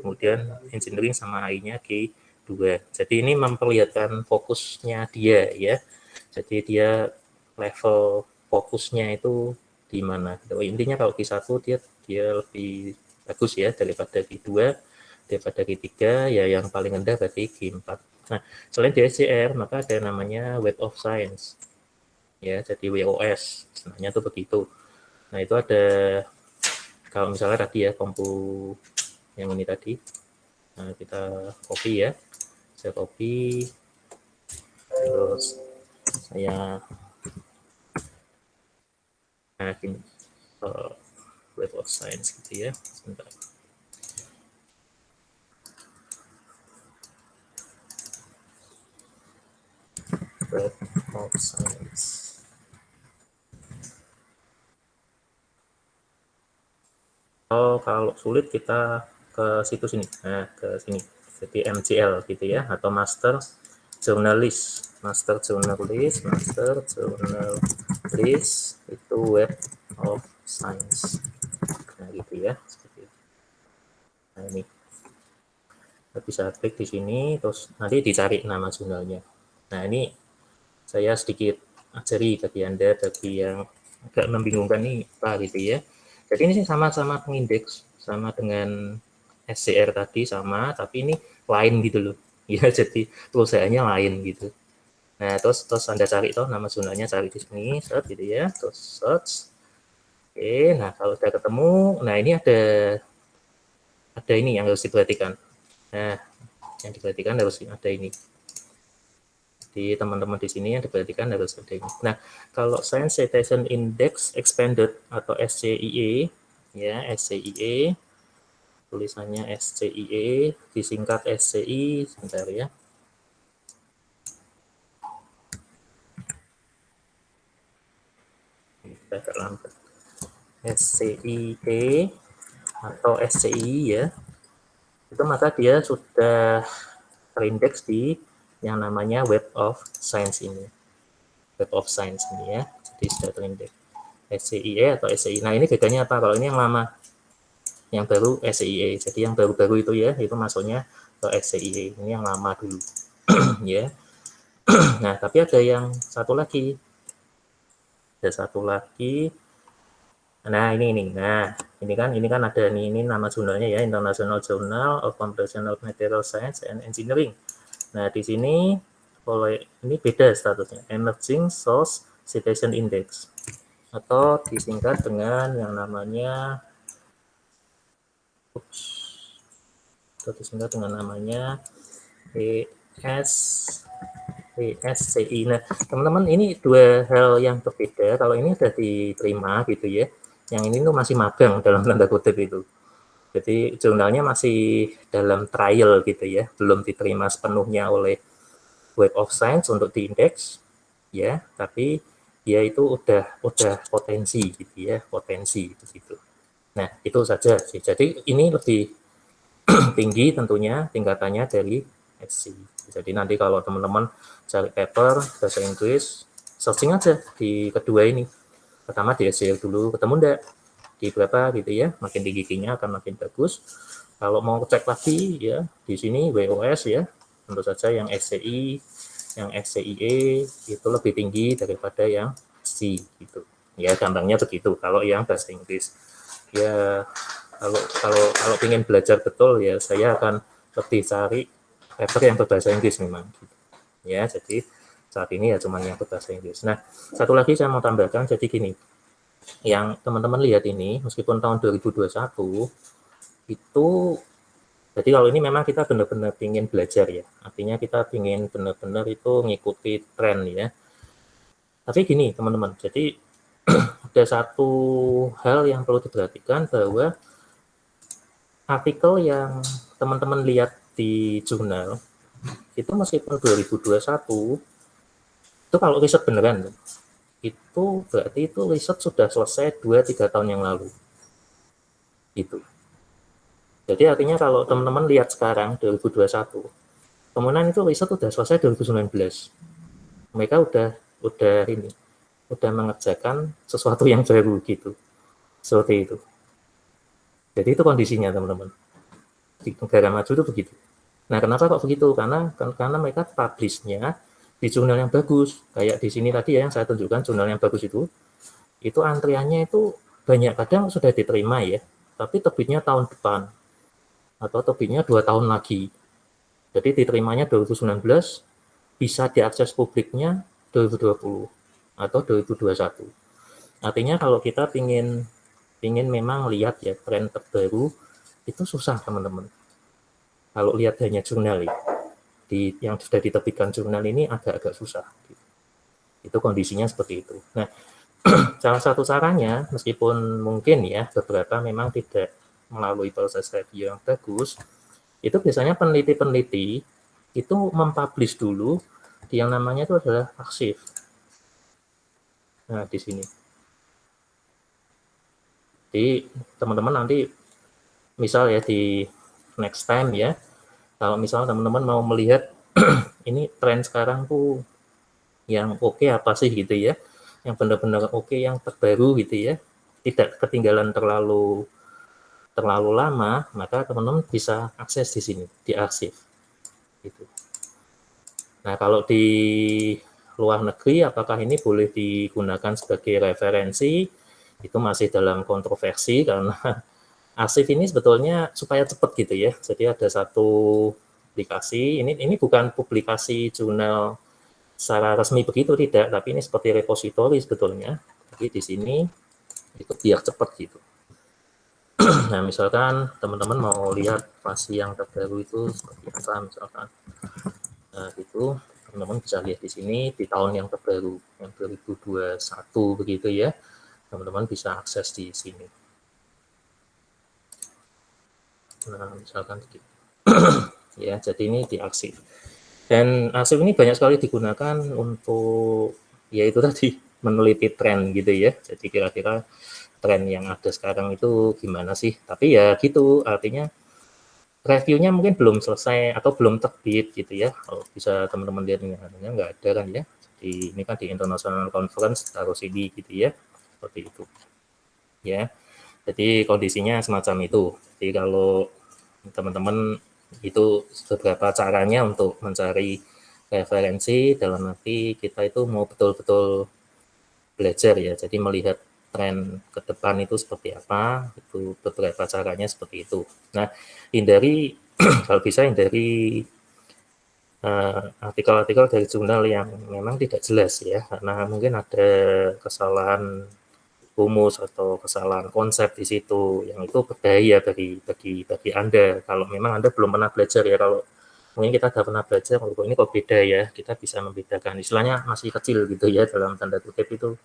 kemudian engineering sama AI-nya Q2. Jadi ini memperlihatkan fokusnya dia ya. Jadi dia level fokusnya itu di mana. Intinya kalau Q1 dia lebih bagus ya daripada Q2, daripada Q3 ya yang paling rendah berarti Q4. Nah, selain di SCR maka ada namanya Web of Science. Ya, jadi WOS. Sebenarnya itu begitu. Nah, itu ada kalau misalnya tadi ya kompu yang ini tadi. Nah, kita copy ya. Saya copy terus saya ini Web of Science gitu ya. Sebentar. Web of Science. Kalau sulit kita ke situs ini, nah ke sini, jadi MCL gitu ya, atau Master Journalist itu Web of Science, nah gitu ya, seperti itu. Nah ini kita bisa klik di sini, terus nanti dicari nama jurnalnya. Nah ini saya sedikit ajari bagi Anda, bagi yang agak membingungkan nih apa gitu ya. Jadi ini sama-sama pengindeks, sama dengan SCR tadi sama, tapi ini lain gitu loh. Ya, jadi perusahaannya lain gitu. Nah, terus Anda cari tuh nama jurnalnya, cari di sini, search gitu ya, terus search. Oke, nah kalau udah ketemu, nah ini ada ini yang harus diperhatikan. Nah, yang diperhatikan harus ada ini. Di teman-teman di sini yang diperhatikan harus ada ini. Nah, kalau Science Citation Index Expanded atau SCIE, ya SCIE, tulisannya SCIE, disingkat SCI, sebentar ya. Kita agak lambat. SCIE atau SCI ya, itu maka dia sudah terindeks di yang namanya Web of Science ini. Web of Science ini ya, jadi sudah terindeks. SCIE atau SCI. Nah ini bedanya apa? Kalau ini yang lama, yang baru SCIE. Jadi yang baru-baru itu ya, itu masuknya ke SCIE. Ini yang lama dulu, ya. Nah tapi ada yang satu lagi. Ada satu lagi. Nah ini. Nah ini kan ada ini nama jurnalnya ya, International Journal of Computational Material Science and Engineering. Nah di sini ini beda statusnya, Emerging Source Citation Index, atau disingkat dengan yang namanya ESCI. Nah, teman-teman ini dua hal yang berbeda. Kalau ini sudah diterima gitu ya, yang ini tuh masih magang dalam tanda kutip itu. Jadi jurnalnya masih dalam trial gitu ya, belum diterima sepenuhnya oleh Web of Science untuk diindeks ya, tapi dia itu udah potensi gitu ya, potensi begitu. Nah, itu saja sih. Jadi ini lebih tinggi tentunya tingkatannya dari SC. Jadi nanti kalau teman-teman cari paper bahasa Inggris, searching aja di kedua ini. Pertama di SC dulu, ketemu enggak? Di berapa gitu ya, makin tinggi nya akan makin bagus. Kalau mau cek lagi ya, di sini WOS ya, tentu saja yang SCI, yang SCIE itu lebih tinggi daripada yang SC gitu. Ya gampangnya begitu. Kalau yang bahasa Inggris, ya kalau ingin belajar betul ya saya akan lebih cari paper yang berbahasa Inggris memang. Gitu. Ya jadi saat ini ya cuma yang berbahasa Inggris. Nah satu lagi saya mau tambahkan, jadi gini, yang teman-teman lihat ini meskipun tahun 2021 itu Jadi kalau ini memang kita benar-benar ingin belajar ya, artinya kita ingin benar-benar itu ngikuti tren ya. Tapi gini teman-teman, jadi ada satu hal yang perlu diperhatikan bahwa artikel yang teman-teman lihat di jurnal itu meskipun 2021 itu kalau riset beneran itu berarti itu riset sudah selesai 2-3 tahun yang lalu gitu. Jadi artinya kalau teman-teman lihat sekarang 2021 kemudian itu riset sudah selesai 2019, mereka udah mengerjakan sesuatu yang baru gitu, seperti itu. Jadi itu kondisinya teman-teman di negara maju itu begitu. Nah kenapa kok begitu? Karena mereka publish-nya di jurnal yang bagus. Kayak di sini tadi ya yang saya tunjukkan jurnal yang bagus itu antriannya itu banyak, kadang sudah diterima ya, tapi terbitnya tahun depan atau terbitnya 2 tahun lagi. Jadi diterimanya 2019, bisa diakses publiknya 2020 atau 2021. Artinya kalau kita ingin memang lihat ya tren terbaru itu susah teman-teman. Kalau lihat hanya jurnal yang sudah diterbitkan jurnal ini agak-agak susah. Itu kondisinya seperti itu. Nah, salah satu caranya meskipun mungkin ya beberapa memang tidak melalui proses review yang bagus, itu biasanya peneliti-peneliti itu mempublish dulu yang namanya itu adalah arsip. Nah, di sini. Jadi teman-teman nanti misal ya di next time ya, kalau misalnya teman-teman mau melihat ini tren sekarang tuh yang oke apa sih gitu ya, yang benar-benar oke, yang terbaru gitu ya, tidak ketinggalan terlalu lama, maka teman-teman bisa akses di sini, di arsip. Gitu. Nah, kalau di luar negeri, apakah ini boleh digunakan sebagai referensi? Itu masih dalam kontroversi karena arsip ini sebetulnya supaya cepat gitu ya. Jadi ada satu publikasi, ini bukan publikasi jurnal secara resmi begitu tidak, tapi ini seperti repositori sebetulnya. Jadi di sini itu biar cepat gitu. Nah, misalkan teman-teman mau lihat versi yang terbaru itu seperti apa misalkan. Nah, itu teman-teman bisa lihat di sini di tahun yang terbaru, yang 2021 begitu ya. Teman-teman bisa akses di sini. Nah, misalkan begitu. Ya, jadi ini di arsip. Dan arsip ini banyak sekali digunakan untuk yaitu tadi meneliti tren gitu ya. Jadi kira-kira tren yang ada sekarang itu gimana sih? Tapi ya gitu, artinya reviewnya mungkin belum selesai atau belum terbit gitu ya. Kalau bisa teman-teman lihat ini artinya nggak ada kan ya. Ini kan di International Conference taruh sini gitu ya. Seperti itu. Ya. Jadi kondisinya semacam itu. Jadi kalau teman-teman itu beberapa caranya untuk mencari referensi dalam arti kita itu mau betul-betul belajar ya. Jadi melihat tren ke depan itu seperti apa, itu beberapa caranya seperti itu. Nah, hindari kalau bisa hindari artikel-artikel dari jurnal yang memang tidak jelas ya, karena mungkin ada kesalahan rumus atau kesalahan konsep di situ yang itu berbahaya bagi Anda kalau memang Anda belum pernah belajar ya. Kalau mungkin kita sudah pernah belajar, kalau ini kok beda ya, kita bisa membedakan. Istilahnya masih kecil gitu ya, dalam tanda kutip itu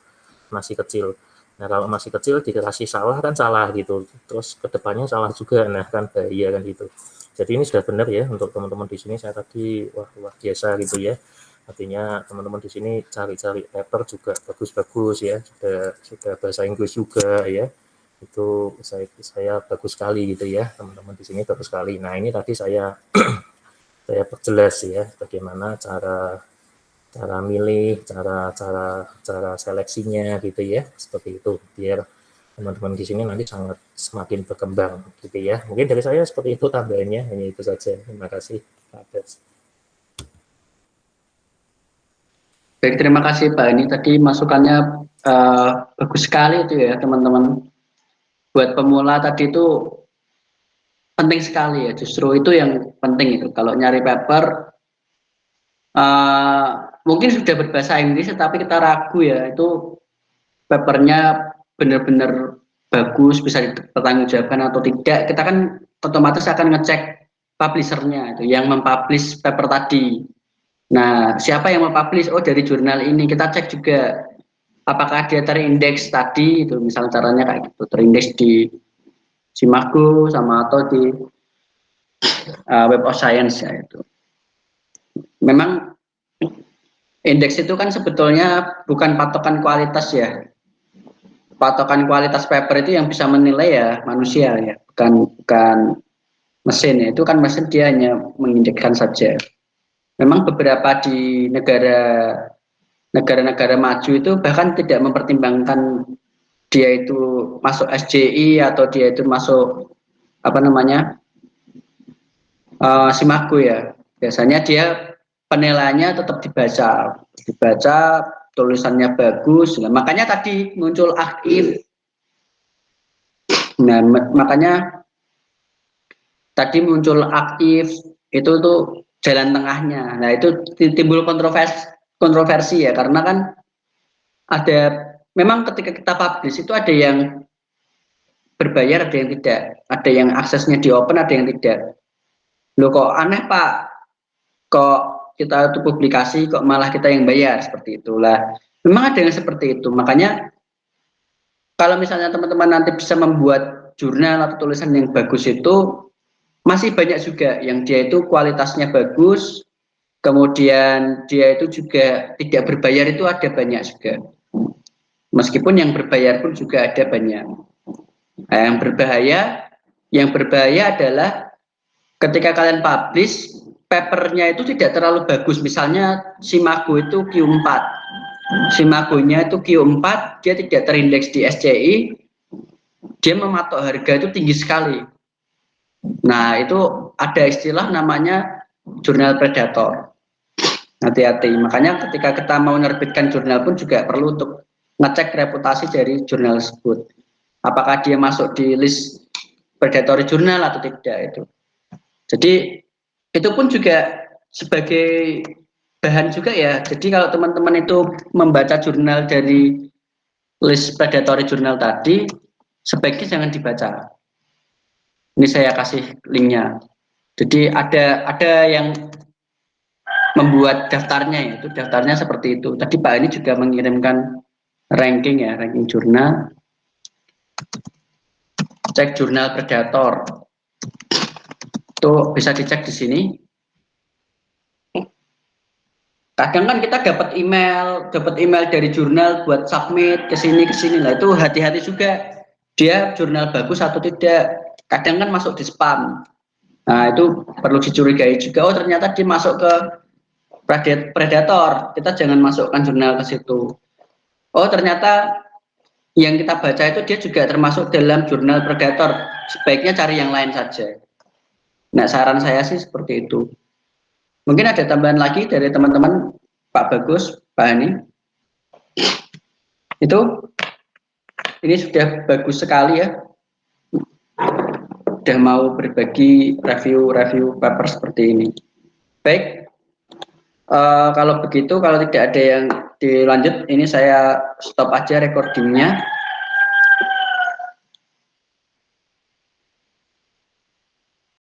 masih kecil. Nah, kalau masih kecil dikasih salah kan salah gitu, terus kedepannya salah juga, nah kan bahaya kan gitu. Jadi ini sudah benar ya untuk teman-teman di sini. Saya tadi wah luar biasa gitu ya. Artinya teman-teman di sini cari-cari paper juga bagus-bagus ya, sudah bahasa Inggris juga ya. Itu saya bagus sekali gitu ya, teman-teman di sini bagus sekali. Nah, ini tadi saya perjelas ya bagaimana cara milih, cara seleksinya gitu ya, seperti itu biar teman-teman di sini nanti semakin berkembang gitu ya. Mungkin dari saya seperti itu tambahannya, hanya itu saja. Terima kasih Pak Abes. Baik, terima kasih Pak. Ini tadi masukannya bagus sekali itu ya teman-teman. Buat pemula tadi itu penting sekali ya, justru itu yang penting itu. Kalau nyari paper mungkin sudah berbahasa Inggris tapi kita ragu ya, itu papernya benar-benar bagus, bisa dipertanggungjawabkan atau tidak, kita kan otomatis akan ngecek publishernya, itu yang mempublish paper tadi. Nah, siapa yang mempublish? Oh, dari jurnal ini. Kita cek juga apakah dia terindeks tadi, itu misalnya caranya kayak gitu, terindeks di Simago sama atau di Web of Science ya itu. Memang indeks itu kan sebetulnya bukan patokan kualitas ya. Patokan kualitas paper itu yang bisa menilai ya manusia ya, bukan mesin ya. Itu kan mesin dia hanya mengindekskan saja. Memang beberapa di negara-negara maju itu bahkan tidak mempertimbangkan dia itu masuk SJI atau dia itu masuk apa namanya Simago ya. Biasanya dia penilaiannya tetap dibaca tulisannya bagus. Nah, makanya tadi muncul aktif. Nah, makanya tadi muncul aktif itu tuh jalan tengahnya. Nah, itu timbul kontroversi ya, karena kan ada memang ketika kita publish itu ada yang berbayar, ada yang tidak, ada yang aksesnya di open, ada yang tidak. Loh kok aneh Pak, kok kita itu publikasi kok malah kita yang bayar, seperti itulah. Memang ada yang seperti itu, makanya kalau misalnya teman-teman nanti bisa membuat jurnal atau tulisan yang bagus itu masih banyak juga yang dia itu kualitasnya bagus, kemudian dia itu juga tidak berbayar, itu ada banyak juga. Meskipun yang berbayar pun juga ada banyak. Nah, yang berbahaya adalah ketika kalian publish, papernya itu tidak terlalu bagus. Misalnya Simago itu Q4, Simagonya itu Q4, dia tidak terindeks di SCI, dia mematok harga itu tinggi sekali. Nah, itu ada istilah namanya jurnal predator. Hati-hati. Makanya ketika kita mau menerbitkan jurnal pun juga perlu untuk ngecek reputasi dari jurnal tersebut. Apakah dia masuk di list predatory jurnal atau tidak itu. Jadi itu pun juga sebagai bahan juga ya. Jadi kalau teman-teman itu membaca jurnal dari list predatory jurnal tadi, sebaiknya jangan dibaca. Ini saya kasih linknya. Jadi ada yang membuat daftarnya, itu daftarnya seperti itu. Tadi Pak ini juga mengirimkan ranking ya, ranking jurnal. Cek jurnal predator. Itu bisa dicek di sini. Kadang kan kita dapat email dari jurnal buat submit ke sini lah, itu hati-hati juga. Dia jurnal bagus atau tidak. Kadang kan masuk di spam. Nah, itu perlu dicurigai juga. Oh, ternyata dia masuk ke predator. Kita jangan masukkan jurnal ke situ. Oh, ternyata yang kita baca itu dia juga termasuk dalam jurnal predator. Sebaiknya cari yang lain saja. Nah, saran saya sih seperti itu. Mungkin ada tambahan lagi dari teman-teman, Pak Bagus, Pak Hani. Itu, ini sudah bagus sekali ya. Sudah mau berbagi review paper seperti ini. Baik, kalau begitu, kalau tidak ada yang dilanjut, ini saya stop aja recordingnya.